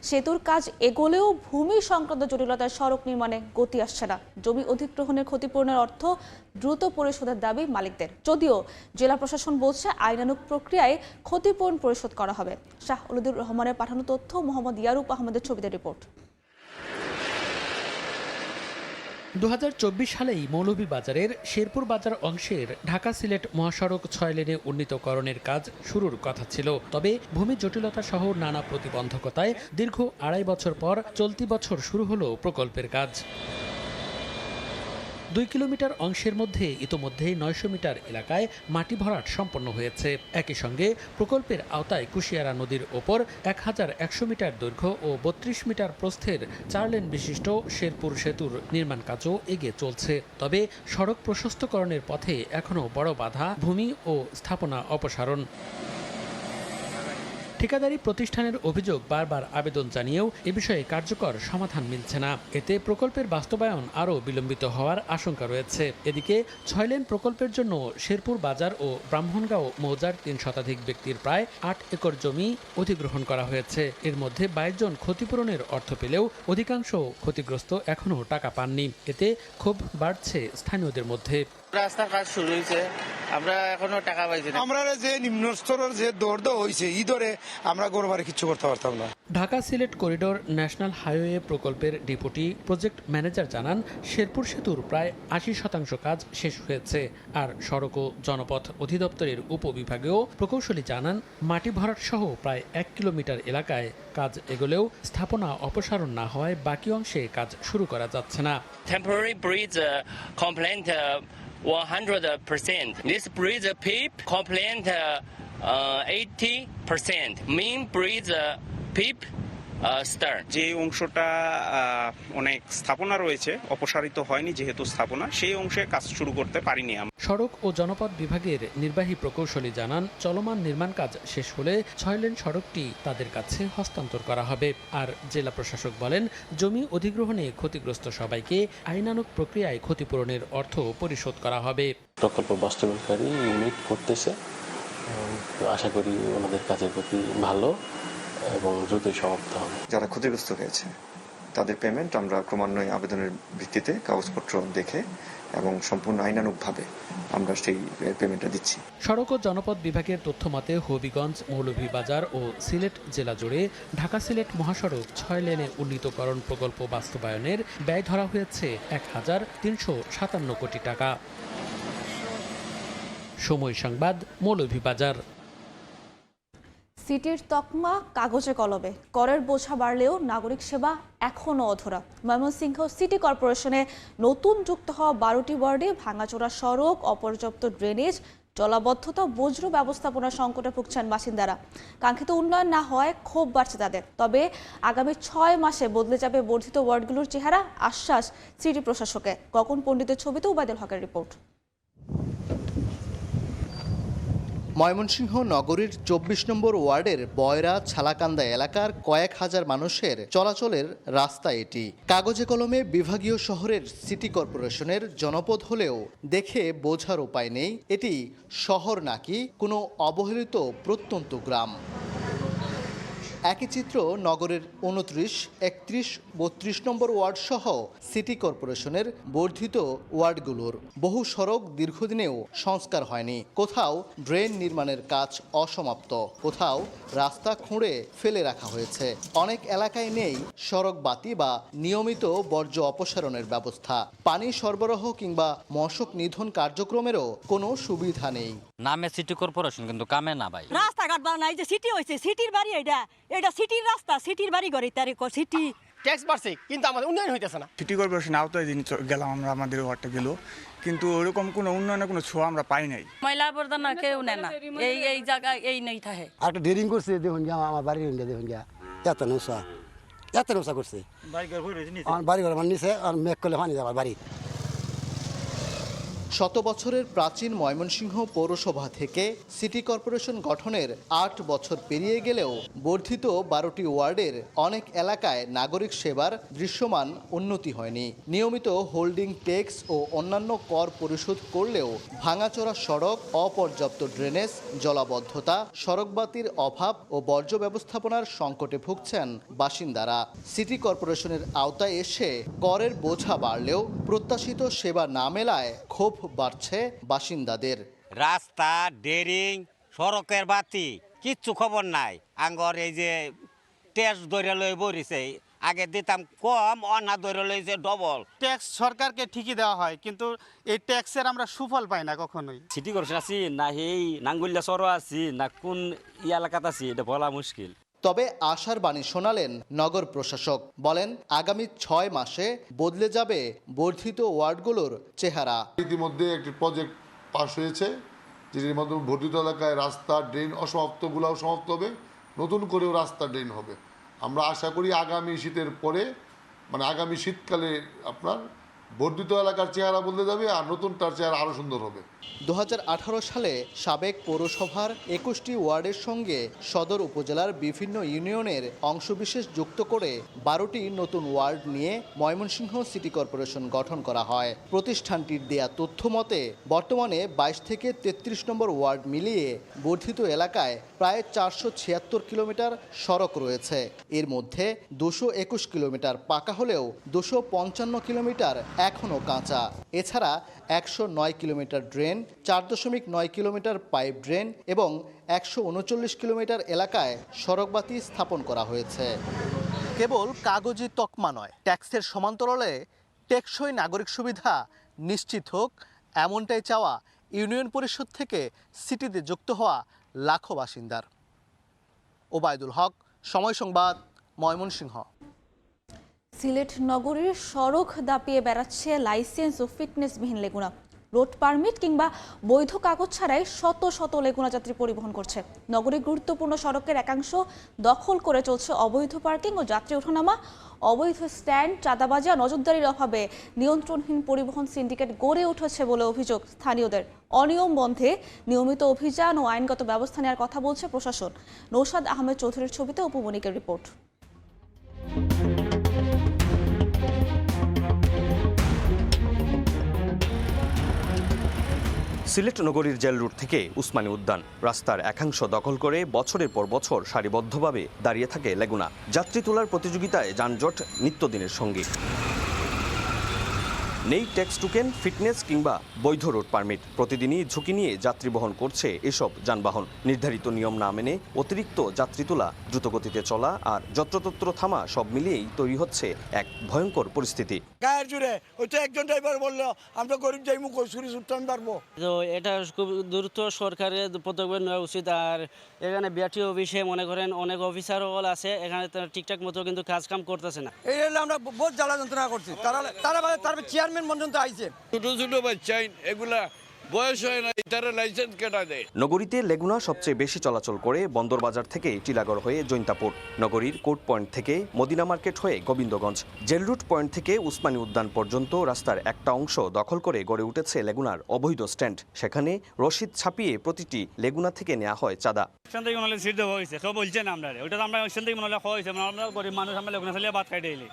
সেতুর কাজ এগোলেও ভূমি সংক্রান্ত জটিলতায় সড়ক নির্মাণে গতি আসছে না। জমি অধিগ্রহণের ক্ষতিপূরণের অর্থ দ্রুত পরিশোধের দাবি মালিকদের, যদিও জেলা প্রশাসন বলছে আইনানুগ প্রক্রিয়ায় ক্ষতিপূরণ পরিশোধ করা হবে। শাহ ওলিদুর রহমানের পাঠানো তথ্য, মোহাম্মদ ইয়ারুপ আহমেদের ছবিতে রিপোর্ট। 2024 সালেই মৌলভীবাজারের শেরপুর বাজার অংশের ঢাকা সিলেট মহাসড়ক 6 লেনে উন্নীতকরণের কাজ শুরুর কথা ছিল। তবে ভূমি জটিলতা সহ নানা প্রতিবন্ধকতায় দীর্ঘ 2.5 বছর পর চলতি বছর শুরু হলো প্রকল্পের কাজ। 2 কিলোমিটার অংশের মধ্যে ইতোমধ্যেই 900 মিটার এলাকায় মাটি ভরাট সম্পন্ন হয়েছে। একই সঙ্গে প্রকল্পের আওতায় কুশিয়ারা নদীর ওপর 1100 মিটার দৈর্ঘ্য ও 32 মিটার প্রস্থের 4 লেন বিশিষ্ট শেরপুর সেতুর নির্মাণ কাজও এগিয়ে চলছে। তবে সড়ক প্রশস্তকরণের পথে এখনও বড় বাধা ভূমি ও স্থাপনা অপসারণ। ঠিকাদারি প্রতিষ্ঠানের অভিযোগ, বারবার আবেদন জানিয়েও এ বিষয়ে কার্যকর সমাধান মিলছে না। এতে প্রকল্পের বাস্তবায়ন আরও বিলম্বিত হওয়ার আশঙ্কা রয়েছে। এদিকে 6 লেন প্রকল্পের জন্য শেরপুর বাজার ও ব্রাহ্মণগাঁও মৌজার 3 শতাধিক ব্যক্তির প্রায় 8 একর জমি অধিগ্রহণ করা হয়েছে। এর মধ্যে 22 জন ক্ষতিপূরণের অর্থ পেলেও অধিকাংশ ক্ষতিগ্রস্ত এখনও টাকা পাননি। এতে ক্ষোভ বাড়ছে স্থানীয়দের মধ্যে। রাস্তার কাজ শুরু হয়েছে, আমরা এখনো টাকা পাইছি না। আমরা যে নিম্ন স্তরের যে দৌড় হয়েছে এই দরে আমরা গরবারে কিছু করতে পারতাম না। Dhaka Sylhet corridor national highway প্রকল্পের ডেপুটি প্রজেক্ট ম্যানেজার জানান, শেরপুর সেতুর প্রায় 80% কাজ শেষ হয়েছে। আর সড়ক ও জনপথ অধিদপ্তরের উপবিভাগীয় প্রকৌশলী জানান, মাটি ভরাট সহ প্রায় 1 কিলোমিটার এলাকায় কাজ এগোলেও স্থাপনা অপসারণ না হওয়ায় বাকি অংশে কাজ শুরু করা যাচ্ছে না। Temporary bridge complaint 100%. This bridge PIP complaint 80%. Main bridge PIP start. যে অংশটা অনেক স্থাপনা রয়েছে, অপসারিত হয়নি যেহেতু স্থাপনা, সেই অংশে কাজ শুরু করতে পারিনি আমরা। সড়ক ও জনপথ বিভাগের নির্বাহী প্রকৌশলী জানান, চলমান নির্মাণ কাজ শেষ হলে 6 লেন সড়কটি তাদের কাছে হস্তান্তর করা হবে। আর জেলা প্রশাসক বলেন, জমি অধিগ্রহণে ক্ষতিগ্রস্ত সবাইকে আইনানুগ প্রক্রিয়ায় ক্ষতিপূরণের অর্থ পরিশোধ করা হবে। প্রকল্প বাস্তবায়নকারী ইউনিট করতেছে, আশা করি ওনাদের কাজের প্রতি ভালো এবং দ্রুতই সমাপ্ত হবে। যারা ক্ষতিগ্রস্ত হয়েছে তাদের পেমেন্ট আমরা ক্রমান্বয়ে আবেদনের ভিত্তিতে কাগজপত্র দেখে এবং সম্পূর্ণ আইনানুগভাবে আমরা সেই পেমেন্টটা দিচ্ছি। সড়ক ও জনপথ বিভাগের তথ্য মতে হবিগঞ্জ, মৌলভীবাজার ও সিলেট জেলা জুড়ে ঢাকা সিলেট মহাসড়ক 6 লেনে উন্নীতকরণ প্রকল্প বাস্তবায়নের ব্যয় ধরা হয়েছে 1357 কোটি টাকা। সময় সংবাদ, মৌলভীবাজার। সিটির তকমা কাগজে কলমে, করের বোঝা বাড়লেও নাগরিক সেবা এখনও অধরা। ময়মনসিংহ সিটি কর্পোরেশনে নতুন যুক্ত হওয়া 12টি ওয়ার্ডে ভাঙাচোরা সড়ক, অপর্যাপ্ত ড্রেনেজ, জলাবদ্ধতা, বজ্র ব্যবস্থাপনা সংকটে ভুগছেন বাসিন্দারা। কাঙ্ক্ষিত উন্নয়ন না হওয়ায় ক্ষোভ বাড়ছে তাদের। তবে আগামী 6 মাসে বদলে যাবে বর্ধিত ওয়ার্ডগুলোর চেহারা, আশ্বাস সিটি প্রশাসকের। গগন পণ্ডিতের ছবিতে উবায়দুল হকের রিপোর্ট। ময়মনসিংহ নগরীর 24 নম্বর ওয়ার্ডের বয়রা ছালাকান্দা এলাকার কয়েক হাজার মানুষের চলাচলের রাস্তা এটি। কাগজে কলমে বিভাগীয় শহরের সিটি কর্পোরেশনের জনপদ হলেও দেখে বোঝার উপায় নেই এটি শহর নাকি কোনো অবহেলিত প্রত্যন্ত গ্রাম। একই চিত্র নগরের 29, 31, 32 নম্বর ওয়ার্ড সহ সিটি কর্পোরেশনের বর্ধিত ওয়ার্ডগুলোর। বহু সড়ক দীর্ঘদিনেও সংস্কার হয়নি, কোথাও ড্রেন নির্মাণের কাজ অসমাপ্ত, কোথাও রাস্তা খুঁড়ে ফেলে রাখা হয়েছে। অনেক এলাকায় নেই সড়ক বাতি বা নিয়মিত বর্জ্য অপসারণের ব্যবস্থা। পানি সরবরাহ কিংবা মশক নিধন কার্যক্রমেরও কোনো সুবিধা নেই। নামে সিটি কর্পোরেশন কিন্তু কামে না ভাই। রাস্তাঘাট বানাই যে সিটি হয়েছে, সিটির বাড়ি এটা সিটির রাস্তা, সিটির বাড়ি করে তারে সিটি ট্যাক্স বাড়ছে কিন্তু আমাদের উন্নয়ন হইতেছে না। সিটি কর্পোরেশন আওতায় দিন গেলাম আমরা, আমাদের ওয়ার্ডটা গেল, কিন্তু ওরকম কোনো উন্নয়নের কোনো ছোঁয়া আমরা পাই নাই। ময়লা আবর্জনা কেউ নেয় না, এই জায়গায় এই নেই থাকে। একটা ডেরিং করছে, দেখুন গিয়া আমার বাড়ি দেখুন গিয়া এত নৌসা করছে, বাড়ি ঘর আমার নিচে আর মেঘ করলে পানি যাবার বাড়ি। শত বছরের প্রাচীন ময়মনসিংহ পৌরসভা থেকে সিটি কর্পোরেশন গঠনের 8 বছর পেরিয়ে গেলেও বর্ধিত 12টি ওয়ার্ডের অনেক এলাকায় নাগরিক সেবার দৃশ্যমান উন্নতি হয়নি। নিয়মিত হোল্ডিং ট্যাক্স ও অন্যান্য কর পরিশোধ করলেও ভাঙাচোরা সড়ক, অপর্যাপ্ত ড্রেনেজ, জলাবদ্ধতা, সড়কবাতির অভাব ও বর্জ্য ব্যবস্থাপনার সংকটে ভুগছেন বাসিন্দারা। সিটি কর্পোরেশনের আওতায় এসে করের বোঝা বাড়লেও প্রত্যাশিত সেবা না মেলায় ক্ষোভ বাড়ছে বাসিন্দাদের। রাস্তা, ডেরিং, সড়কের বাতি কিচ্ছু খবর নাই। আঙ্গর এই যে ট্যাক্স ধরে লই বরিছে, আগে দিতাম কম, অনা ধরে লইছে ডবল। ট্যাক্স সরকারকে ঠিকই দেওয়া হয়, কিন্তু এই ট্যাক্সের আমরা সুফল পাই না কখনোই। সিটি কর্পোরেশন আছি না এই নাঙ্গুলিয়া সর আছি না কোন এলাকাতে আছি এটা বলা মুশকিল। তবে আশার বাণী শোনালেন নগর প্রশাসক। বলেন আগামী 6 মাসে বদলে যাবে বর্ধিত ওয়ার্ডগুলোর চেহারা। ইতিমধ্যে একটি প্রজেক্ট পাস হয়েছে, যেটির মাধ্যমে বর্ধিত এলাকায় রাস্তা ড্রেন অসমাপ্তগুলোও সমাপ্ত হবে, নতুন করেও রাস্তা ড্রেন হবে। আমরা আশা করি আগামী শীতের পরে, মানে আগামী শীতকালে আপনার বর্ধিত এলাকার চেহারা বদলে যাবে আর নতুনটার চেহারা আরও সুন্দর হবে। 2018 সালে সাবেক পৌরসভার 21টি ওয়ার্ডের সঙ্গে সদর উপজেলার বিভিন্ন ইউনিয়নের অংশবিশেষ যুক্ত করে 12টি নতুন ওয়ার্ড নিয়ে ময়মনসিংহ সিটি কর্পোরেশন গঠন করা হয়। প্রতিষ্ঠানটির দেয়া তথ্য মতে বর্তমানে 22 থেকে 33 নম্বর ওয়ার্ড মিলিয়ে বর্ধিত এলাকায় প্রায় 476 কিলোমিটার সড়ক রয়েছে। এর মধ্যে 221 কিলোমিটার পাকা হলেও 255 কিলোমিটার এখনও কাঁচা। এছাড়া 109 kilometre drain, 4.9 kilometre pipe drain এবং 139 কিলোমিটার এলাকায় সড়কবাতি স্থাপন করা হয়েছে। কেবল কাগজি তকমা নয়, ট্যাক্সের সমান্তরালে টেকসই নাগরিক সুবিধা নিশ্চিত হোক, এমনটাই চাওয়া ইউনিয়ন পরিষদ থেকে সিটিতে যুক্ত হওয়া লাখো বাসিন্দার। ওবায়দুল হক, সময় সংবাদ, ময়মনসিংহ। সিলেট নগরীর সড়ক দাপিয়ে বেড়াচ্ছে লাইসেন্স ও ফিটনেসবিহীন লেগুনা। রোড পারমিট কিংবা বৈধ কাগজ ছাড়াই শত শত লেগুনা যাত্রী পরিবহন করছে। নগরীর গুরুত্বপূর্ণ সড়কের একাংশ দখল করে চলছে অবৈধ পার্কিং ও যাত্রী ওঠানামা। অবৈধ স্ট্যান্ড, চাঁদাবাজি আর নজরদারির অভাবে নিয়ন্ত্রণহীন পরিবহন সিন্ডিকেট গড়ে উঠেছে বলে অভিযোগ স্থানীয়দের। অনিয়ম বন্ধে নিয়মিত অভিযান ও আইনগত ব্যবস্থা নেওয়ার কথা বলছে প্রশাসন। নৌশাদ আহমেদ চৌধুরীর ছবিতে উপমনিকের রিপোর্ট। সিলেট নগরীর জেল রুট থেকে উসমানী উদ্যান রাস্তার একাংশ দখল করে বছরের পর বছর সারিবদ্ধভাবে দাঁড়িয়ে থাকে লেগুনা। যাত্রী তোলার প্রতিযোগিতায় যানজট নিত্যদিনের সঙ্গী। নেই ট্যাক্স টোকেন, ফিটনেস কিংবা বৈধ রোড পারমিট। প্রতিদিনই ঝুঁকি নিয়ে যাত্রী বহন করছে এসব যানবাহন। নির্ধারিত নিয়ম না মেনে অতিরিক্ত যাত্রী তোলা, দ্রুতগতিতে চলা আর যত্রতত্র থামা সব মিলিয়েই তৈরি হচ্ছে এক ভয়ঙ্কর পরিস্থিতি। গায়ের জুড়ে ওইটা একজন ড্রাইভার বললো আমরা গরিব যাইমু কসুরি সুট্টান পারবো। তো এটা খুব দ্রুত সরকারের পদক্ষেপ নেওয়া উচিত। আর এখানে বিআরটি অফিসে মনে করেন অনেক অফিসারও আছে, এখানে ঠিকঠাক মতো কিন্তু কাজ কাম করতেছে না। এই আমরা বহুত জ্বালা যন্ত্রণা করছি। তারা চেয়ারম্যান পর্যন্ত আইছে। ছোট ছোট বাচ্চা এগুলা বয়স হয় না, তারা লাইসেন্স কেটে দেয়। নগরীতে লেগুনা সবচেয়ে বেশি চলাচল করে বন্দরবাজার থেকে টিলাগড় হয়ে জৈন্তাপুর, নগরীর কোর্ট পয়েন্ট থেকে মদিনা মার্কেট হয়ে গোবিন্দগঞ্জ, জেল রুট পয়েন্ট থেকে উসমানী উদ্যান পর্যন্ত রাস্তার একটা অংশ দখল করে গড়ে উঠেছে লেগুনার অবৈধ স্ট্যান্ড। সেখানে রশিদ ছাপিয়ে প্রতিটি লেগুনা থেকে নেওয়া হয় চাঁদা। সেখান থেকে মনে সিদ্ধ হয়েছে, কেউ বলছেন আমরা ওইটা আমরা সেখান থেকে মনে হয়েছে, আমরা গরিব মানুষ, আমরা লেগুনা চালিয়ে ভাত খাই ডেইলি।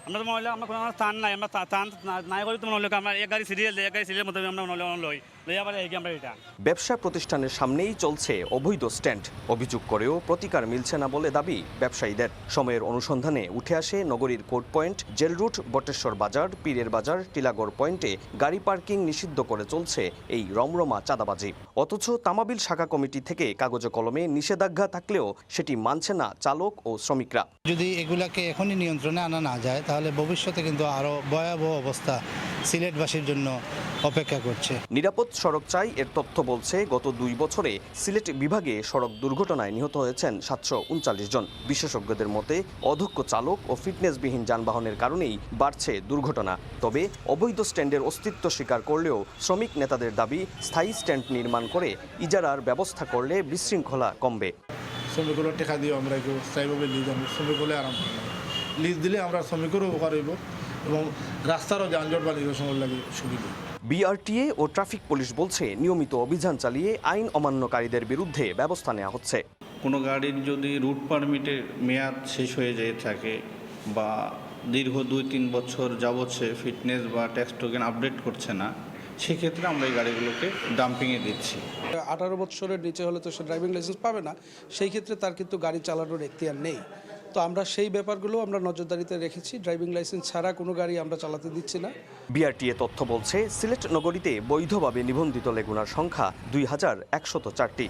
আমরা তো মনে হলে আমরা কোনো স্থান নাই, আমরা স্থান নাই করি তো মনে হলে আমরা এক গাড়ি সিরিয়াল দেয়, এক গাড়ি সিরিয়াল মতো আমরা মনে হলে লই আবার আমরা এটা। ব্যবসা প্রতিষ্ঠানের সামনেই চলছে অবৈধ স্ট্যান্ড। অভিযোগ করেও প্রতিকার মিলছে না বলে দাবি ব্যবসায়ীদের। সময়ের অনুসন্ধানে উঠে আসে নগরীর court point, jail route, Bateshwar Bazar, পীরের বাজার, টিলাগড় পয়েন্টে গাড়ি পার্কিং নিষিদ্ধ করে চলছে এই রমরমা চাঁদাবাজি। অথচ তামাবিল শাখা কমিটি থেকে কাগজে কলমে নিষেধাজ্ঞা থাকলেও সেটি মানছে না চালক ও শ্রমিকরা। যদি এগুলাকে এখনই নিয়ন্ত্রণে আনা না যায় তাহলে ভবিষ্যতে কিন্তু আরো ভয়াবহ অবস্থা সিলেটবাসীর জন্য অপেক্ষা করছে। নিরাপদ সড়ক চাই এর তথ্য বলছে গত 2 বছরে সিলেট বিভাগে সড়ক দুর্ঘটনায় নিহত হয়েছেন 739 জন। বিশেষজ্ঞদের মতে অদক্ষ চালক ও ফিটনেসবিহীন যানবাহনের কারণেই বাড়ছে দুর্ঘটনা। তবে অবৈধ স্ট্যান্ডের অস্তিত্ব স্বীকার করলেও শ্রমিক নেতাদের দাবি স্থায়ী স্ট্যান্ড নির্মাণ করে ইজারার ব্যবস্থা করলে বিশৃঙ্খলা কমবে। শ্রমিকগুলো টাকা দিয়ে আমরা একটু স্থায়ীভাবে লিজ আনবো, শ্রমিকগুলো আরাম লিজ দিলে আমরা শ্রমিকেরও উপকার হইব এবং রাস্তারও যানজট বা নিরসনের লাগে সুবিধা। বিআরটিএ ও ট্রাফিক পুলিশ বলছে নিয়মিত অভিযান চালিয়ে আইন অমান্যকারীদের বিরুদ্ধে ব্যবস্থা নেওয়া হচ্ছে। কোনো গাড়ির যদি রুট পারমিটের মেয়াদ শেষ হয়ে যেয়ে থাকে বা দীর্ঘ 2-3 বছর যাবৎ সে ফিটনেস বা ট্যাক্স টোকেন আপডেট করছে না, সেক্ষেত্রে আমরা এই গাড়িগুলোকে ডাম্পিংয়ে দিচ্ছি। 18 বছরের নিচে হলে তো সে ড্রাইভিং লাইসেন্স পাবে না, সেই ক্ষেত্রে তার কিন্তু গাড়ি চালানোর এখতিয়ার নেই। তো আমরা সেই ব্যাপারগুলো আমরা নজরদারিতে রেখেছি। ড্রাইভিং লাইসেন্স ছাড়া কোনো গাড়ি আমরা চালাতে দিচ্ছি না। বিআরটিএ তথ্য বলছে সিলেট নগরীতে বৈধভাবে নিবন্ধিত লেগুনার সংখ্যা 2104টি।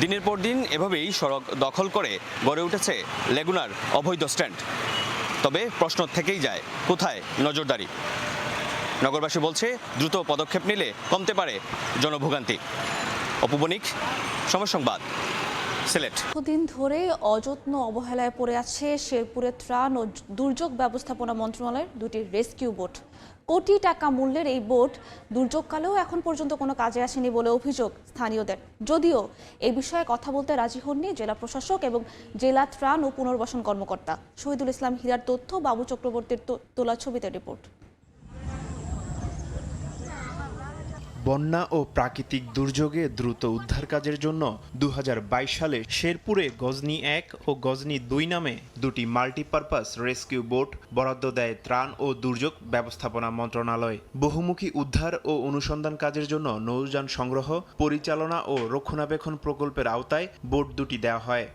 দিনের পর দিন এভাবেই সড়ক দখল করে গড়ে উঠেছে লেগুনার অবৈধ স্ট্যান্ড। তবে প্রশ্ন থেকেই যায়, কোথায় নজরদারি? নগরবাসী বলছে দ্রুত পদক্ষেপ নিলে কমতে পারে জনভোগান্তি। অপু বণিক, সময় সংবাদ, সিলেট। দিন ধরে অযত্ন অবহেলায় পড়ে আছে শেরপুরের ত্রাণ ও দুর্যোগ ব্যবস্থাপনা মন্ত্রণালয়ের দুটি রেস্কিউ বোট। কোটি টাকা মূল্যের এই বোট দুর্যোগকালেও এখন পর্যন্ত কোনো কাজে আসেনি বলে অভিযোগ স্থানীয়দের। যদিও এ বিষয়ে কথা বলতে রাজি হননি জেলা প্রশাসক এবং জেলা ত্রাণ ও পুনর্বাসন কর্মকর্তা। শহীদুল ইসলাম হীরার তথ্য, বাবু চক্রবর্তীর তোলা ছবিতে রিপোর্ট। বন্যা ও প্রাকৃতিক দুর্যোগে দ্রুত উদ্ধার কাজের জন্য 2022 সালে শেরপুরে গজনী 1 ও গজনী 2 নামে দুটি মাল্টিপারপাস রেস্কিউ বোট বরাদ্দ দেয় ত্রাণ ও দুর্যোগ ব্যবস্থাপনা মন্ত্রণালয়। বহুমুখী উদ্ধার ও অনুসন্ধান কাজের জন্য নৌযান সংগ্রহ, পরিচালনা ও রক্ষণাবেক্ষণ প্রকল্পের আওতায় বোট দুটি দেওয়া হয়।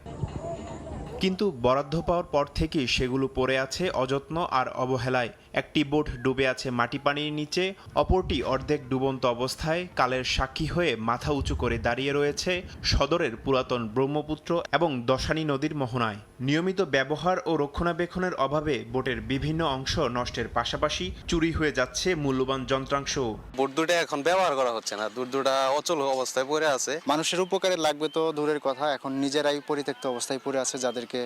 কিন্তু বরাদ্দ পাওয়ার পর থেকেই সেগুলো পড়ে আছে অযত্ন আর অবহেলায়। একটি বোট ডুবে আছে মাটি পানির নিচে, অপরটি অর্ধেক ডুবন্ত অবস্থায় কালের সাক্ষী হয়ে মাথা উঁচু করে দাঁড়িয়ে রয়েছে সদরের পুরাতন ব্রহ্মপুত্র এবং দশানী নদীর মোহনায়। নিয়মিত ব্যবহার ও রক্ষণাবেক্ষণের অভাবে বোটের বিভিন্ন অংশ নষ্টের পাশাপাশি চুরি হয়ে যাচ্ছে মূল্যবান যন্ত্রাংশ। বোট দুটো এখন ব্যবহার করা হচ্ছে না, দুটা অচল অবস্থায় পড়ে আছে। মানুষের উপকারে লাগবে তো দূরের কথা, এখন নিজেরাই পরিত্যক্ত অবস্থায় পড়ে আছে, যাদেরকে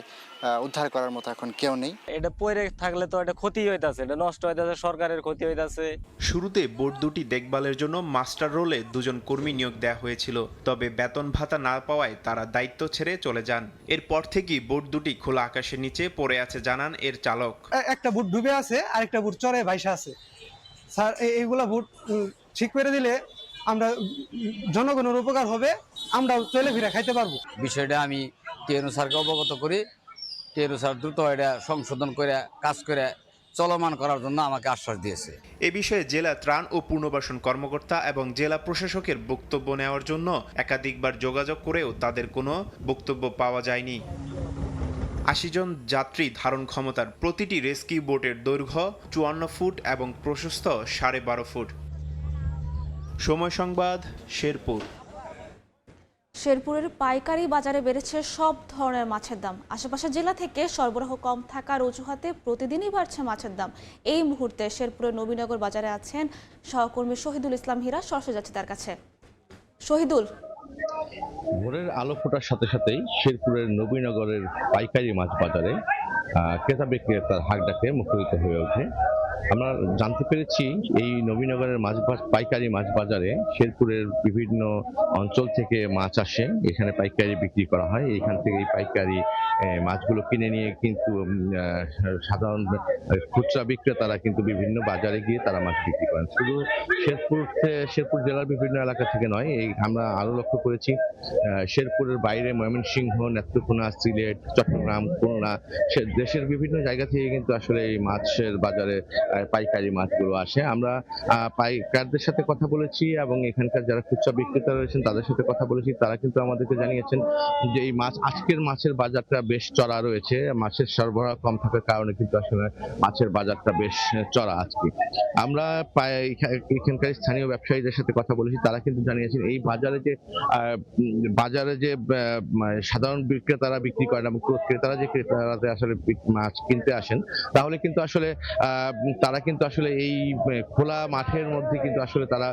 উদ্ধার করার মতো এখন কেউ নেই। এটা পড়ে থাকলে তো এটা ক্ষতি হইতাছে, এটা নষ্ট হইতাছে, সরকারের ক্ষতি হইতাছে। শুরুতে বোট দুটি দেখভালের জন্য মাস্টার রোলে 2 জন কর্মী নিয়োগ দেওয়া হয়েছিল, তবে বেতন ভাতা না পাওয়ায় তারা দায়িত্ব ছেড়ে চলে যান। এরপর থেকেই বোট দুটি খোলা আকাশের নিচে পড়ে আছে জানান এর চালক। একটা বুট ডুবে আছে, আরেকটা বুট চরে ভাইসা আছে। স্যার, এইগুলা বুট ঠিক করে দিলে আমরা জনগণের উপকার হবে, আমরা চলে ফিরে খাইতে পারবো। বিষয়টা আমি টিএনও স্যারকে অবগত করি। টিএনও স্যার দ্রুত এটা সংশোধন করে কাজ করে চলমান করার জন্য আমাকে আশ্বাস দিয়েছে। এ বিষয়ে জেলা ত্রাণ ও পুনর্বাসন কর্মকর্তা এবং জেলা প্রশাসকের বক্তব্য নেওয়ার জন্য একাধিকবার যোগাযোগ করেও তাদের কোনো বক্তব্য পাওয়া যায়নি। 80 জন যাত্রী ধারণ ক্ষমতার প্রতিটি রেস্কিউ বোটের দৈর্ঘ্য 54 ফুট এবং প্রশস্ত 12.5 ফুট। সময় সংবাদ, শেরপুর। শেরপুরের পাইকারি বাজারে বেড়েছে সব ধরনের মাছের দাম। আশেপাশের জেলা থেকে সরবরাহ কম থাকার অজুহাতে প্রতিদিনই বাড়ছে মাছের দাম। এই মুহূর্তে শেরপুরের নবীনগর বাজারে আছেন সহকর্মী শহীদুল ইসলাম হীরা। সরাসরি যাচ্ছে তার কাছে। শহীদুল, ভোরের আলো ফোটার সাথে সাথেই শেরপুরের নবীনগরের পাইকারি মাছ বাজারে ক্রেতা বিক্রেতার হাক ডাকে মুখরিত হয়ে ওঠে। আমরা জানতে পেরেছি এই নবীনগরের পাইকারি মাছ বাজারে শেরপুরের বিভিন্ন অঞ্চল থেকে মাছ আসে, এখানে পাইকারি বিক্রি করা হয়। এইখান থেকে এই পাইকারি মাছগুলো কিনে নিয়ে কিন্তু সাধারণ খুচরা বিক্রেতারা কিন্তু বিভিন্ন বাজারে গিয়ে তারা মাছ বিক্রি করেন। শুধু শেরপুর জেলার বিভিন্ন এলাকা থেকে নয়, এই আমরা আরো লক্ষ্য করেছি শেরপুরের বাইরে ময়মনসিংহ, নেত্রকোনা, সিলেট, চট্টগ্রাম, খুলনা, দেশের বিভিন্ন জায়গা থেকে কিন্তু আসলে এই মাছের বাজারে পাইকারি মাছগুলো আসে। আমরা পাইকারদের সাথে কথা বলেছি এবং এখানকার যারা খুচরা বিক্রেতা রয়েছেন তাদের সাথে কথা বলেছি। তারা কিন্তু আমাদেরকে জানিয়েছেন যে এই আজকের মাছের বাজারটা বেশ চড়া রয়েছে। মাছের সরবরাহ কম থাকার কারণে কিন্তু আসলে মাছের বাজারটা বেশ চড়া আজকে। আমরা এখানকার স্থানীয় ব্যবসায়ীদের সাথে কথা বলেছি, তারা কিন্তু জানিয়েছেন এই বাজারে যে সাধারণ বিক্রেতারা বিক্রি করেন এবং ক্রেতারা যে ক্রেতারা আসলে মাছ কিনতে আসেন, তাহলে কিন্তু আসলে তারা কিন্তু আসলে এই খোলা মাঠের মধ্যে কিন্তু আসলে তারা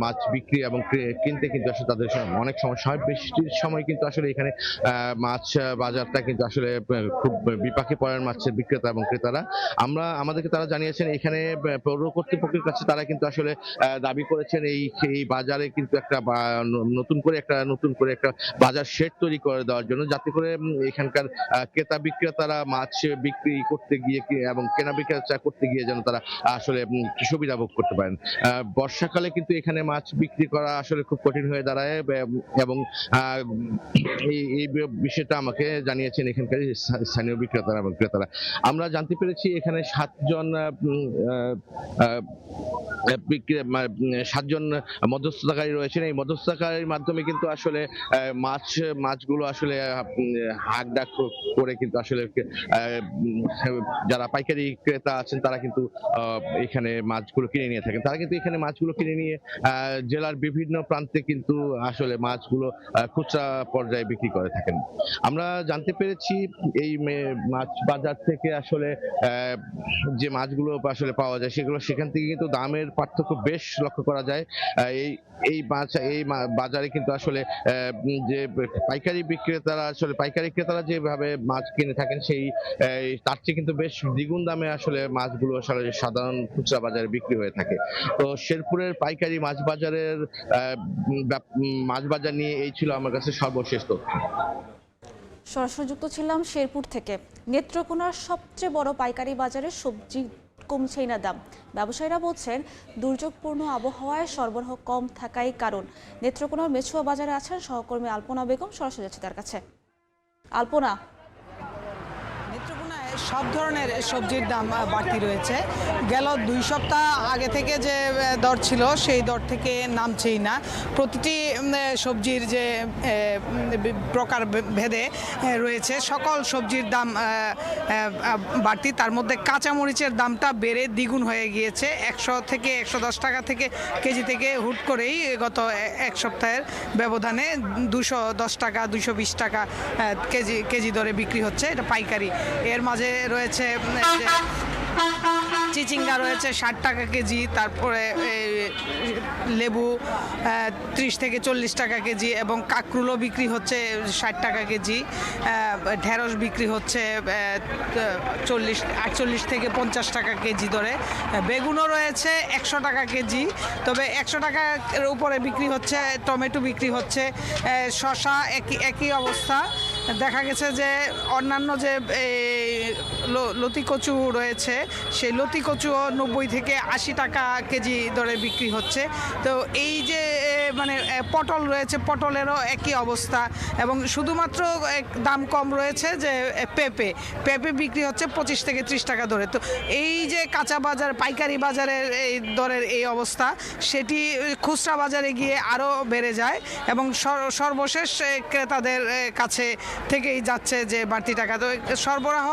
মাছ বিক্রি এবং কিনতে কিন্তু আসলে তাদের অনেক সমস্যা হয়। বৃষ্টির সময় কিন্তু আসলে এখানে মাছ বাজারটা কিন্তু আসলে খুব বিপাকে পড়েন মাছের বিক্রেতা এবং ক্রেতারা। আমাদেরকে তারা জানিয়েছেন এখানে পৌর কর্তৃপক্ষের কাছে তারা কিন্তু আসলে দাবি করেছেন এই বাজারে কিন্তু নতুন করে একটা বাজার শেড তৈরি করে দেওয়ার জন্য, যাতে করে এখানকার ক্রেতা বিক্রেতারা মাছ বিক্রি করতে গিয়ে এবং কেনা বিক্রেতা করতে গিয়ে যেন তারা আসলে সুবিধা ভোগ করতে পারেন। বর্ষাকালে কিন্তু এখানে মাছ বিক্রি করা আসলে খুব কঠিন হয়ে দাঁড়ায় এবং এই বিষয়টা আমাকে জানিয়েছেন এখানকার স্থানীয় বিক্রেতারা এবং ক্রেতারা। আমরা জানতে পেরেছি এখানে 7 জন মধ্যস্থতাকারী রয়েছেন। এই মধ্যস্থতাকারীর মাধ্যমে কিন্তু আসলে মাছগুলো আসলে হাক ডাক করে কিন্তু আসলে যারা পাইকারি ক্রেতা আছেন তারা কিন্তু এখানে মাছগুলো কিনে নিয়ে থাকেন। তারা কিন্তু এখানে মাছগুলো কিনে নিয়ে জেলার বিভিন্ন প্রান্তে কিন্তু আসলে মাছগুলো খুচরা পর্যায়ে বিক্রি করে থাকেন। আমরা জানতে পেরেছি এই মাছ বাজার থেকে আসলে যে মাছগুলো আসলে পাওয়া যায় সেখান থেকে কিন্তু দামের পার্থক্য বেশ লক্ষ্য করা যায়। এই বাজারে কিন্তু আসলে যে পাইকারি বিক্রেতারা আসলে পাইকারি ক্রেতারা যেভাবে মাছ কিনে থাকেন তার চেয়ে কিন্তু বেশ দ্বিগুণ দামে আসলে মাছগুলো আসলে সাধারণ খুচরা বাজারে বিক্রি হয়ে থাকে। তো শেরপুরের পাইকারি মাছ বাজার নিয়ে এই ছিল আমার কাছে সর্বশেষ তথ্য। সরাসরি যুক্ত ছিলাম শেরপুর থেকে। নেত্রকোনার সবচেয়ে বড় পাইকারি বাজারে সবজি কমছেই না দাম। ব্যবসায়ীরা বলছেন দুর্যোগপূর্ণ আবহাওয়ায় সরবরাহ কম থাকাই কারণ। নেত্রকোনার মেছুয়া বাজারে আছেন সহকর্মী আলপনা বেগম, সরাসরি যাচ্ছে তার কাছে। আলপনা, নেত্রকোনায় সব ধরনের সবজির দাম বাড়তি রয়েছে। গেল 2 সপ্তাহ আগে থেকে যে দর ছিল সেই দর থেকে নামছেই না। প্রতিটি সবজির যে প্রকার ভেদে রয়েছে সকল সবজির দাম বাড়তি। তার মধ্যে কাঁচামরিচের দামটা বেড়ে দ্বিগুণ হয়ে গিয়েছে। 100 থেকে 110 টাকা থেকে কেজি থেকে হুট করেই গত এক সপ্তাহের ব্যবধানে 210 টাকা 220 টাকা কেজি দরে বিক্রি হচ্ছে, এটা পাইকারি। এর মাঝে রয়েছে চিচিঙ্গা রয়েছে 60 টাকা কেজি, তারপরে লেবু 30 থেকে 40 টাকা কেজি এবং কাঁকরুলও বিক্রি হচ্ছে 60 টাকা কেজি। ঢেঁড়স বিক্রি হচ্ছে 48 থেকে 50 টাকা কেজি দরে। বেগুনও রয়েছে 100 টাকা কেজি, তবে 100 টাকার উপরে বিক্রি হচ্ছে। টমেটো বিক্রি হচ্ছে, শসা একই অবস্থা। দেখা গেছে যে অন্যান্য যে লতি কচু রয়েছে সেই লতি কচুও 90 থেকে 80 টাকা কেজি দরে বিক্রি হচ্ছে। তো এই যে মানে পটল রয়েছে, পটলেরও একই অবস্থা। এবং শুধুমাত্র দাম কম রয়েছে যে পেঁপে বিক্রি হচ্ছে 25 থেকে 30 টাকা দরে। তো এই যে কাঁচা বাজার পাইকারি বাজারের এই দরের এই অবস্থা, সেটি খুচরা বাজারে গিয়ে আরও বেড়ে যায় এবং সর্বশেষ ক্রেতাদের কাছে থেকেই যাচ্ছে যে বাড়তি টাকা। তো সরবরাহ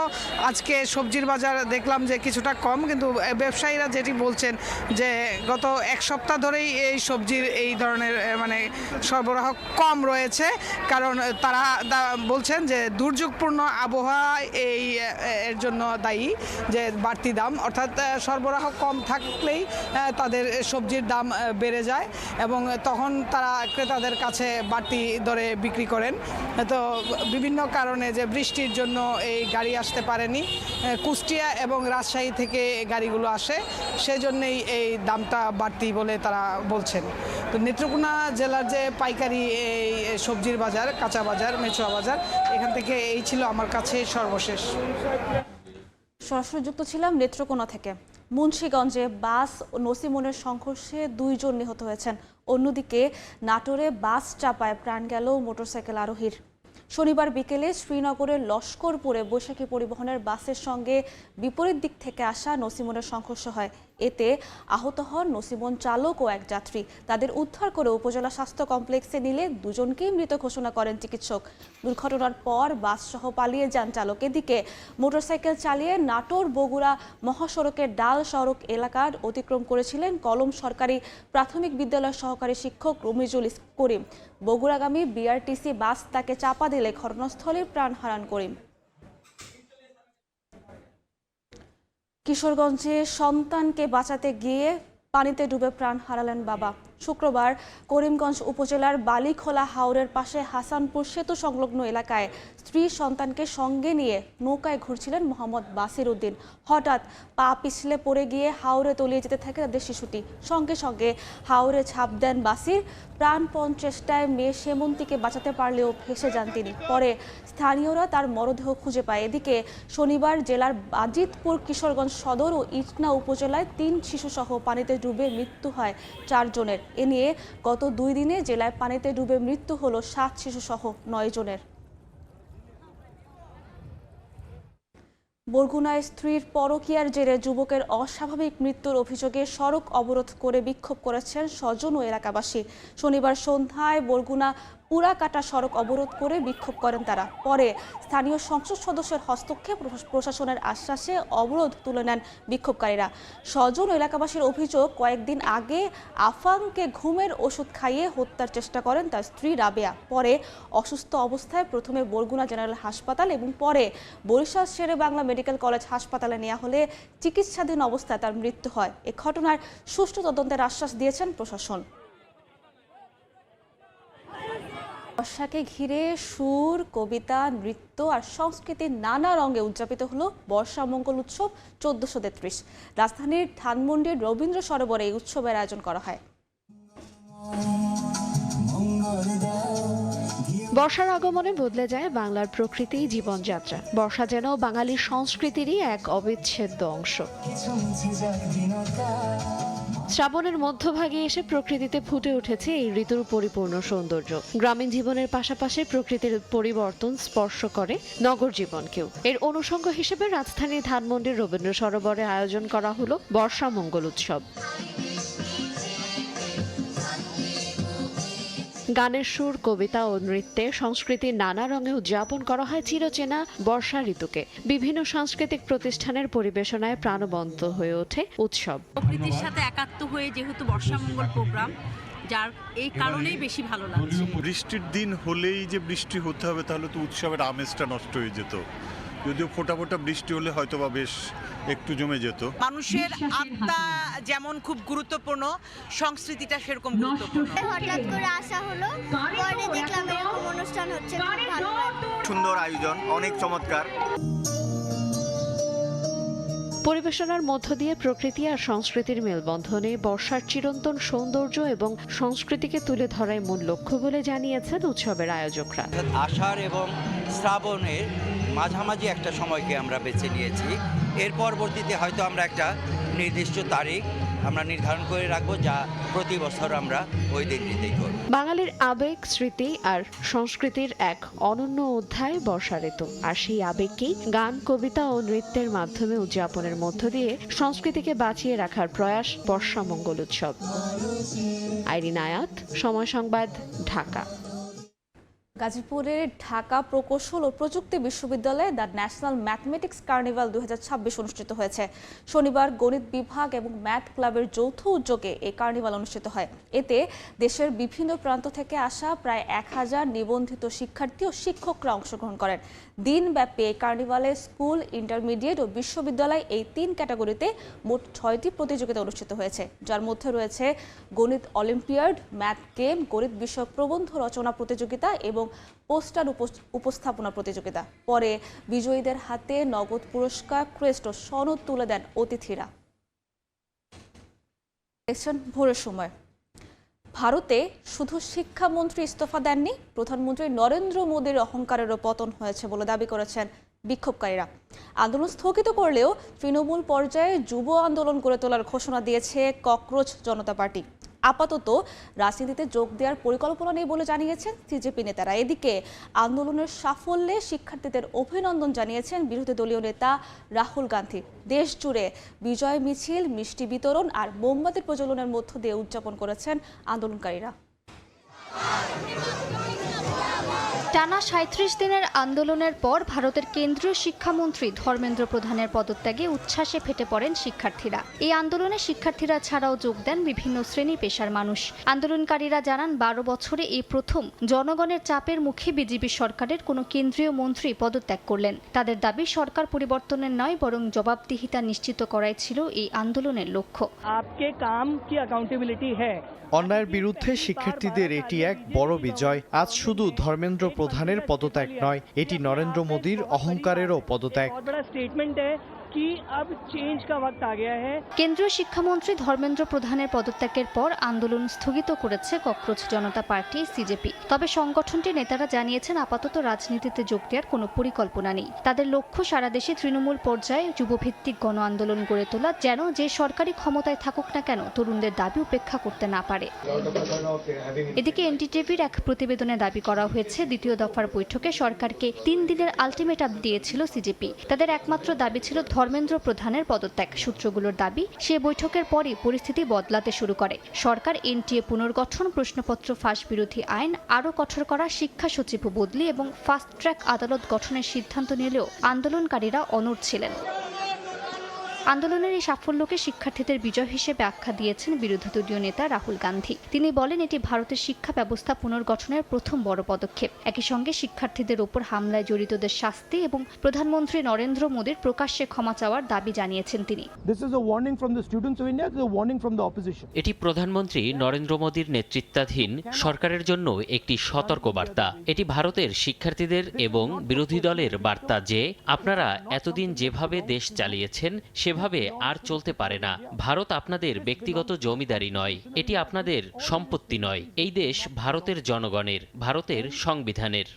আজকে সবজির বাজার দেখলাম যে কিছুটা কম, কিন্তু ব্যবসায়ীরা যেটি বলছেন যে গত এক সপ্তাহ ধরেই এই সবজির এই ধরনের মানে সরবরাহ কম রয়েছে, কারণ তারা বলছেন যে দুর্যোগপূর্ণ আবহাওয়া এর জন্য দায়ী যে বাড়তি দাম, অর্থাৎ সরবরাহ কম থাকলেই তাদের সবজির দাম বেড়ে যায় এবং তখন তারা ক্রেতাদের কাছে বাড়তি দরে বিক্রি করেন। তো বিভিন্ন কারণে যে বৃষ্টির জন্য এই গাড়ি আসতে পারেনি, কুষ্টিয়া এবং রাজশাহী থেকে গাড়িগুলো আসে, সেজন্যই এই দামটা বাড়তি বলে তারা বলছেন। তো নেত্রকোনা জেলার যে পাইকারি এই সবজির বাজার, কাঁচা বাজার, মেছুয়া বাজার, এখান থেকে এই ছিল আমার কাছে সর্বশেষ। সরাসরি যুক্ত ছিলাম নেত্রকোনা থেকে। মুন্সিগঞ্জে বাস ও নসিমনের সংঘর্ষে 2 জন নিহত হয়েছেন। অন্যদিকে নাটোরে বাস চাপায় প্রাণ গেল মোটরসাইকেল আরোহীর। শনিবার বিকেলে শ্রীনগরের লস্করপুরে বৈশাখী পরিবহনের বাসের সঙ্গে বিপরীত দিক থেকে আসা নসিমনের সংঘর্ষ হয়। এতে আহত হন নসিমন চালক ও এক যাত্রী। তাদের উদ্ধার করে উপজেলা স্বাস্থ্য কমপ্লেক্সে নিলে 2 জনকেই মৃত ঘোষণা করেন চিকিৎসক। দুর্ঘটনার পর বাসসহ পালিয়ে যান চালক। এদিকে মোটরসাইকেল চালিয়ে নাটোর বগুড়া মহাসড়কের ডাল সড়ক এলাকার অতিক্রম করেছিলেন কলম সরকারি প্রাথমিক বিদ্যালয়ের সহকারী শিক্ষক রমিজুল করিম। বগুড়াগামী বিআরটিসি বাস তাকে চাপা দিলে ঘটনাস্থলে প্রাণ হারান করিম। কিশোরগঞ্জে সন্তানকে বাঁচাতে গিয়ে পানিতে ডুবে প্রাণ হারালেন বাবা। শুক্রবার করিমগঞ্জ উপজেলার বালিখোলা হাওরের পাশে হাসানপুর সেতু সংলগ্ন এলাকায় স্ত্রী সন্তানকে সঙ্গে নিয়ে নৌকায় ঘুরছিলেন মোহাম্মদ বাসির উদ্দিন। হঠাৎ পা পিছলে পড়ে গিয়ে হাওরে তলিয়ে যেতে থাকে তাদের শিশুটি। সঙ্গে সঙ্গে হাওরে ঝাঁপ দেন বাসির। প্রাণপণ চেষ্টায় মেয়ে সেমন্তীকে বাঁচাতে পারলেও ভেসে যান তিনি। পরে স্থানীয়রা তার মরদেহ খুঁজে পায়। এদিকে শনিবার জেলার বাজিতপুর, কিশোরগঞ্জ সদর ও ইটনা উপজেলায় 3 শিশুসহ পানিতে ডুবে মৃত্যু হয় 4 জনের। এ নিয়ে গত 2 দিনে জেলায় পানিতে ডুবে মৃত্যু হলো 7 শিশুসহ 9 জনের। বরগুনায় স্ত্রীর পরকীয়ার জেরে যুবকের অস্বাভাবিক মৃত্যুর অভিযোগে সড়ক অবরোধ করে বিক্ষোভ করেছেন স্বজন ও এলাকাবাসী। শনিবার সন্ধ্যায় বরগুনা পুরাকাটা সড়ক অবরোধ করে বিক্ষোভ করেন তারা। পরে স্থানীয় সংসদ সদস্যের হস্তক্ষেপ প্রশাসনের আশ্বাসে অবরোধ তুলে নেন বিক্ষোভকারীরা। স্বজন এলাকাবাসীর অভিযোগ, কয়েকদিন আগে আফাংকে ঘুমের ওষুধ খাইয়ে হত্যার চেষ্টা করেন তার স্ত্রী রাবেয়া। পরে অসুস্থ অবস্থায় প্রথমে বরগুনা জেনারেল হাসপাতাল এবং পরে বরিশাল শেরে বাংলা মেডিকেল কলেজ হাসপাতালে নেওয়া হলে চিকিৎসাধীন অবস্থায় তার মৃত্যু হয়। এ ঘটনার সুষ্ঠু তদন্তের আশ্বাস দিয়েছেন প্রশাসন। বর্ষাকে ঘিরে সুর, কবিতা, নৃত্য আর সংস্কৃতির নানা রঙে উদযাপিত হলো বর্ষা মঙ্গল উৎসব 1433। রাজধানীর ধানমন্ডির রবীন্দ্র সরোবরে এই উৎসবের আয়োজন করা হয়। বর্ষার আগমনে বদলে যায় বাংলার প্রকৃতি, জীবনযাত্রা। বর্ষা যেন বাঙালির সংস্কৃতিরই এক অবিচ্ছেদ্য অংশ। শ্রাবণের মধ্যভাগে এসে প্রকৃতিতে ফুটে উঠেছে এই ঋতুর পরিপূর্ণ সৌন্দর্য। গ্রামীণ জীবনের পাশাপাশি প্রকৃতির পরিবর্তন স্পর্শ করে নগর জীবনকেও। এর অনুষঙ্গ হিসেবে রাজধানীর ধানমন্ডির রবীন্দ্র সরোবরে আয়োজন করা হলো বর্ষা মঙ্গল উৎসব। গানের সুর, কবিতা ও নৃত্যে সংস্কৃতির নানা রঙে উদযাপন করা হয় চিরচেনা বর্ষা ঋতুকে। বিভিন্ন সাংস্কৃতিক প্রতিষ্ঠানের পরিবেশনায় প্রাণবন্ত হয়ে ওঠে উৎসব। প্রকৃতির সাথে একাত্ম হয়ে যেহেতু বর্ষামঙ্গল প্রোগ্রাম, যার এই কারণেই বেশি ভালো লাগছে। বৃষ্টির দিন হলেই যে বৃষ্টি হতে হবে তাহলে তো উৎসবের আমেজটা নষ্ট হয়ে যেত। যদিও ফোটা ফোটা বৃষ্টি হলে হয়তো বা বেশ একটু জমে যেত। মানুষের আত্মা যেমন খুব গুরুত্বপূর্ণ, সংস্কৃতিটা সেরকম গুরুত্বপূর্ণ। হঠাৎ করে আসা হলো, পরে দেখলাম এরকম অনুষ্ঠান হচ্ছে, খুব ভালো লাগলো। সুন্দর আয়োজন, অনেক চমৎকার। পরিবেশনার মধ্য দিয়ে প্রকৃতি আর সংস্কৃতির মেলবন্ধনে বর্ষার চিরন্তন সৌন্দর্য এবং সংস্কৃতিকে তুলে ধরাই মূল লক্ষ্য বলে জানিয়েছেন উৎসবের আয়োজকরা। আষাঢ় এবং শ্রাবণের মাঝামাঝি একটা সময়কে আমরা বেছে নিয়েছি। এর পরবর্তীতে হয়তো আমরা একটা নির্দিষ্ট তারিখ আমরা নির্ধারণ করে রাখবো, যা প্রতি বছর আমরা ওই দিনটিতেই করব। বাঙালির আবেগ, স্মৃতি আর সংস্কৃতির এক অনন্য অধ্যায় বর্ষা ঋতু। আর সেই আবেগকেই গান, কবিতা ও নৃত্যের মাধ্যমে উদযাপনের মধ্য দিয়ে সংস্কৃতিকে বাঁচিয়ে রাখার প্রয়াস বর্ষা মঙ্গল উৎসব। আইরিন আয়াত, সময় সংবাদ, ঢাকা। গাজীপুরের ঢাকা প্রকৌশল ও প্রযুক্তি বিশ্ববিদ্যালয়ে দ্য ন্যাশনাল ম্যাথমেটিক্স কার্নিভাল 2026 অনুষ্ঠিত হয়েছে। শনিবার গণিত বিভাগ এবং ম্যাথ ক্লাবের যৌথ উদ্যোগে এই কার্নিভাল অনুষ্ঠিত হয়। এতে দেশের বিভিন্ন প্রান্ত থেকে আসা প্রায় 1000 নিবন্ধিত শিক্ষার্থী ও শিক্ষকরা অংশগ্রহণ করেন। দিনব্যাপী এই কার্নিভালে স্কুল, ইন্টারমিডিয়েট ও বিশ্ববিদ্যালয় এই 3 ক্যাটাগরিতে মোট 6টি প্রতিযোগিতা অনুষ্ঠিত হয়েছে, যার মধ্যে রয়েছে গণিত অলিম্পিয়াড, ম্যাথ গেম, গণিত বিষয়ক প্রবন্ধ রচনা প্রতিযোগিতা এবং পোস্টার উপস্থাপনা প্রতিযোগিতা। পরে বিজয়ীদের হাতে নগদ পুরস্কার, ক্রেস্ট ও সনদ তুলে দেন অতিথিরা। দেখছেন ভোরের সময়। ভারতে শুধু শিক্ষামন্ত্রী ইস্তফা দেননি, প্রধানমন্ত্রী নরেন্দ্র মোদীর অহংকারেরও পতন হয়েছে বলে দাবি করেছেন বিক্ষোভকারীরা। আন্দোলন স্থগিত করলেও তৃণমূল পর্যায়ে যুব আন্দোলন গড়ে তোলার ঘোষণা দিয়েছে ককরোচ জনতা পার্টি। আপাতত রাজনীতিতে যোগ দেওয়ার পরিকল্পনা নেই বলে জানিয়েছেন সিজেপি নেতারা। এদিকে আন্দোলনের সাফল্যে শিক্ষার্থীদের অভিনন্দন জানিয়েছেন বিরোধী দলীয় নেতা রাহুল গান্ধী। দেশ জুড়ে বিজয় মিছিল, মিষ্টি বিতরণ আর মোমবাতি প্রজ্বলনের মধ্য দিয়ে উদযাপন করেছেন আন্দোলনকারীরা। টানা ৩৭ দিনের আন্দোলনের পর ভারতের কেন্দ্রীয় শিক্ষামন্ত্রী ধর্মেন্দ্র প্রধানের পদত্যাগে উচ্ছ্বাসে ফেটে পড়েন শিক্ষার্থীরা। এই আন্দোলনে শিক্ষার্থীরা ছাড়াও যোগ দেন বিভিন্ন শ্রেণী পেশার মানুষ। আন্দোলনকারীরা জানান, 12 বছরে এই প্রথম জনগণের চাপের মুখে বিজেপি সরকারের কোনো কেন্দ্রীয় মন্ত্রী পদত্যাগ করলেন। তাদের দাবি, সরকার পরিবর্তনের নয় বরং জবাবদিহিতা নিশ্চিত করাই ছিল এই আন্দোলনের লক্ষ্য। অন্যায়ের বিরুদ্ধে শিক্ষার্থীদের এটি এক বড় বিজয়। আজ শুধু ধর্মেন্দ্র প্রধানের পদত্যাগ নয়, এটি নরেন্দ্র মোদীর অহংকারেরও পদত্যাগ। কেন্দ্রীয় শিক্ষামন্ত্রী ধর্মেন্দ্র প্রধানের পদত্যাগের পর আন্দোলন স্থগিত করেছে ককরোচ জনতা পার্টি সিজেপি। তবে সংগঠনটির নেতারা জানিয়েছেন, আপাতত রাজনীতিতে যোগ দেওয়ার কোনো পরিকল্পনা নেই। তাদের লক্ষ্য সারা দেশে তৃণমূল পর্যায়ে যুবভিত্তিক গণ আন্দোলন গড়ে তোলা, যেন যে সরকারি ক্ষমতায় থাকুক না কেন তরুণদের দাবি উপেক্ষা করতে না পারে। এদিকে এনডিটিভির এক প্রতিবেদনে দাবি করা হয়েছে, দ্বিতীয় দফার বৈঠকে সরকারকে 3 দিনের আলটিমেটাম দিয়েছিল সিজেপি। তাদের একমাত্র দাবি ছিল ধর্মেন্দ্র প্রধানের পদত্যাগ। সূত্রগুলোর দাবি, সে বৈঠকের পরই পরিস্থিতি বদলাতে শুরু করে। সরকার এনটিএ পুনর্গঠন, প্রশ্নপত্র ফাঁস বিরোধী আইন আরও কঠোর করা, শিক্ষা সচিব বদলি এবং ফাস্ট ট্র্যাক আদালত গঠনের সিদ্ধান্ত নিলেও আন্দোলনকারীরা অনড় ছিলেন। আন্দোলনের এই সাফল্যকে শিক্ষার্থীদের বিজয় হিসেবে আখ্যা দিয়েছেন বিরোধী দলীয় নেতা রাহুল গান্ধী। তিনি বলেন, এটি ভারতের শিক্ষা ব্যবস্থা পুনর্গঠনের প্রথম বড় পদক্ষেপ। একই সঙ্গে শিক্ষার্থীদের ওপর হামলায় জড়িতদের শাস্তি এবং প্রধানমন্ত্রী নরেন্দ্র মোদীর প্রকাশ্যে ক্ষমা চাওয়ার দাবি জানিয়েছেন তিনি। এটি প্রধানমন্ত্রী নরেন্দ্র মোদীর নেতৃত্বাধীন সরকারের জন্য একটি সতর্ক বার্তা। এটি ভারতের শিক্ষার্থীদের এবং বিরোধী দলের বার্তা যে আপনারা এতদিন যেভাবে দেশ চালিয়েছেন সেভাবে আর চলতে পারে না। ভারত আপনাদের ব্যক্তিগত জমিদারি নয়, এটি আপনাদের সম্পত্তি নয়। এই দেশ ভারতের জনগণের, ভারতের সংবিধানের।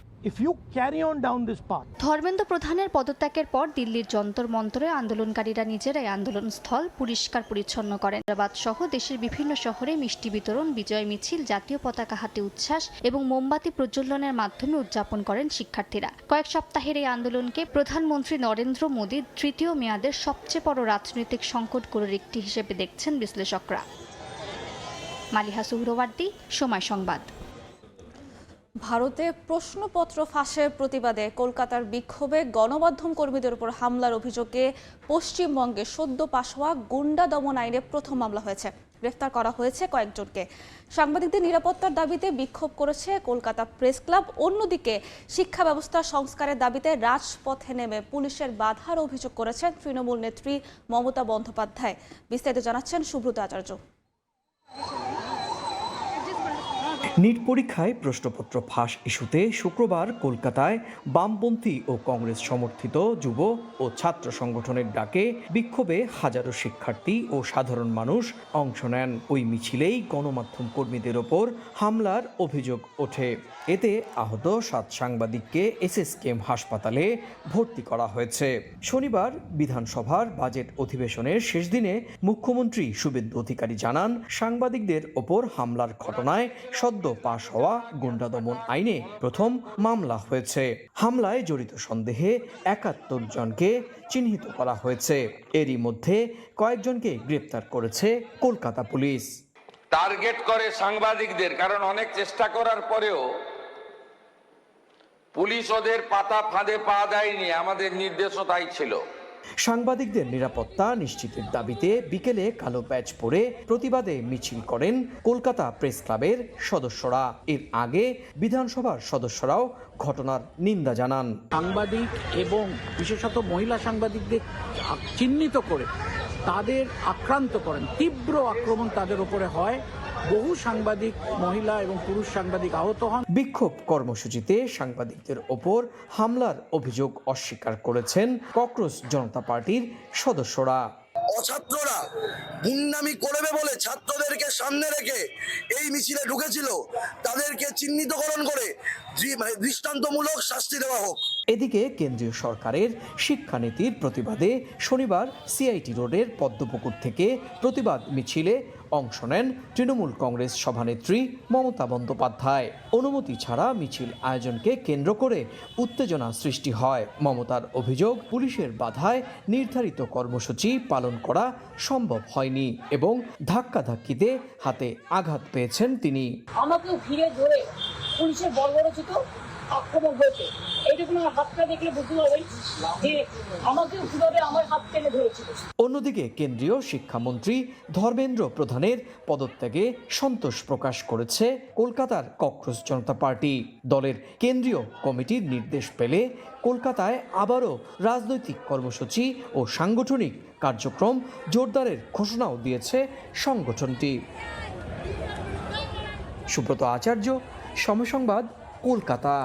ধর্মেন্দ্র প্রধানের পদত্যাগের পর দিল্লির যন্তর মন্তরে আন্দোলনকারীরা নিজেরাই আন্দোলনস্থল পরিষ্কার পরিচ্ছন্ন করেন। হায়দ্রাবাদ সহ দেশের বিভিন্ন শহরে মিষ্টি বিতরণ, বিজয় মিছিল, জাতীয় পতাকা হাতে উচ্ছ্বাস এবং মোমবাতি প্রজ্বলনের মাধ্যমে উদযাপন করেন শিক্ষার্থীরা। কয়েক সপ্তাহের এই আন্দোলনকে প্রধানমন্ত্রী নরেন্দ্র মোদীর তৃতীয় মেয়াদের সবচেয়ে বড় রাজনৈতিক সংকটগুলোর একটি হিসেবে দেখছেন বিশ্লেষকরা। মালিহা সুহরওয়ার্দী, সময় সংবাদ। ভারতে প্রশ্নপত্র ফাঁসের প্রতিবাদে কলকাতার বিক্ষোভে গণমাধ্যম কর্মীদের উপর হামলার অভিযোগে পশ্চিমবঙ্গে সদ্য পাশ হওয়া গুন্ডা দমন আইনে প্রথম মামলা হয়েছে। গ্রেফতার করা হয়েছে কয়েকজনকে। সাংবাদিকদের নিরাপত্তার দাবিতে বিক্ষোভ করেছে কলকাতা প্রেস ক্লাব। অন্যদিকে শিক্ষা ব্যবস্থা সংস্কারের দাবিতে রাজপথে নেমে পুলিশের বাধার অভিযোগ করেছেন তৃণমূল নেত্রী মমতা বন্দ্যোপাধ্যায়। বিস্তারিত জানাচ্ছেন সুব্রত আচার্য। নিট পরীক্ষায় প্রশ্নপত্র ফাঁস ইস্যুতে শুক্রবার কলকাতায় বামপন্থী ও কংগ্রেস সমর্থিত যুব ও ছাত্র সংগঠনের ডাকে বিক্ষোভে হাজারো শিক্ষার্থী ও সাধারণ মানুষ অংশ নেন। ওই মিছিলেই গণমাধ্যম কর্মীদের ওপর হামলার অভিযোগ ওঠে। এতে আহত 7 সাংবাদিককে এসএসকেএম হাসপাতালে ভর্তি করা হয়েছে। শনিবার বিধানসভার বাজেট অধিবেশনের শেষ দিনে মুখ্যমন্ত্রী শুভেন্দু অধিকারী জানান, সাংবাদিকদের ওপর হামলার ঘটনায় সদ্য পাশ হওয়া গুন্ডা দমন আইনে প্রথম মামলা হয়েছে। হামলায় জড়িত সন্দেহে 71 জনকে চিহ্নিত করা হয়েছে। এরই মধ্যে কয়েকজনকে গ্রেপ্তার করেছে কলকাতা পুলিশ। টার্গেট করে সাংবাদিকদের, কারণ অনেক চেষ্টা করার পরেও পুলিশ ওদের পাতা ফাঁদে পা দেয়নি। আমাদের নির্দেশও তাই ছিল। সাংবাদিকদের নিরাপত্তা নিশ্চিতের দাবিতে বিকেলে কালো ব্যাজ পরে প্রতিবাদে মিছিল করেন কলকাতা প্রেস ক্লাবের সদস্যরা। এর আগে বিধানসভার সদস্যরাও ঘটনার নিন্দা জানান। সাংবাদিক এবং বিশেষত মহিলা সাংবাদিকদের চিহ্নিত করে তাদের আক্রান্ত করেন, তীব্র আক্রমণ তাদের উপরে হয়। বহু সাংবাদিক, মহিলা এবং পুরুষ সাংবাদিক আহত হন। বিক্ষোভ কর্মসূচিতে সাংবাদিকদের ওপর হামলার অভিযোগ অস্বীকার করেছেন ককরোচ জনতা পার্টির সদস্যরা। অছাত্ররা গুন্ডামি করবে বলে ছাত্রদেরকে সামনে রেখে এই মিছিলে ঢুকেছিল, তাদেরকে চিহ্নিতকরণ করে দৃষ্টান্তমূলক শাস্তি দেওয়া হোক। এদিকে কেন্দ্রীয় সরকারের শিক্ষানীতির প্রতিবাদে শনিবার সিআইটি রোডের পদ্মপুকুর থেকে প্রতিবাদ মিছিলে অংশ নেন তৃণমূল কংগ্রেস সভানেত্রী মমতা বন্দ্যোপাধ্যায়। অনুমতি ছাড়া মিছিল আয়োজনকে কেন্দ্র করে উত্তেজনা সৃষ্টি হয়। মমতার অভিযোগ, পুলিশের বাধায় নির্ধারিত কর্মসূচি পালন করা সম্ভব হয়নি এবং ধাক্কাধাক্কিতে হাতে আঘাত পেয়েছেন তিনি। আমাকে ঘিরে ধরে পুলিশের বর্বরোচিত আক্রমণ হয়েছে। এইটুকু হাতটা দেখলে বুঝতে পারবেন যে আমাকে কিভাবে আমার হাত টেনে ধরেছিল। অন্যদিকে কেন্দ্রীয় শিক্ষামন্ত্রী ধর্মেন্দ্র প্রধানের পদত্যাগে সন্তোষ প্রকাশ করেছে কলকাতার ককরোচ জনতা পার্টি। দলের কেন্দ্রীয় কমিটির নির্দেশ পেলে কলকাতায় আবারও রাজনৈতিক কর্মসূচি ও সাংগঠনিক কার্যক্রম জোরদারের ঘোষণাও দিয়েছে সংগঠনটি। সুব্রত আচার্য, সময় সংবাদ, কলকাতা।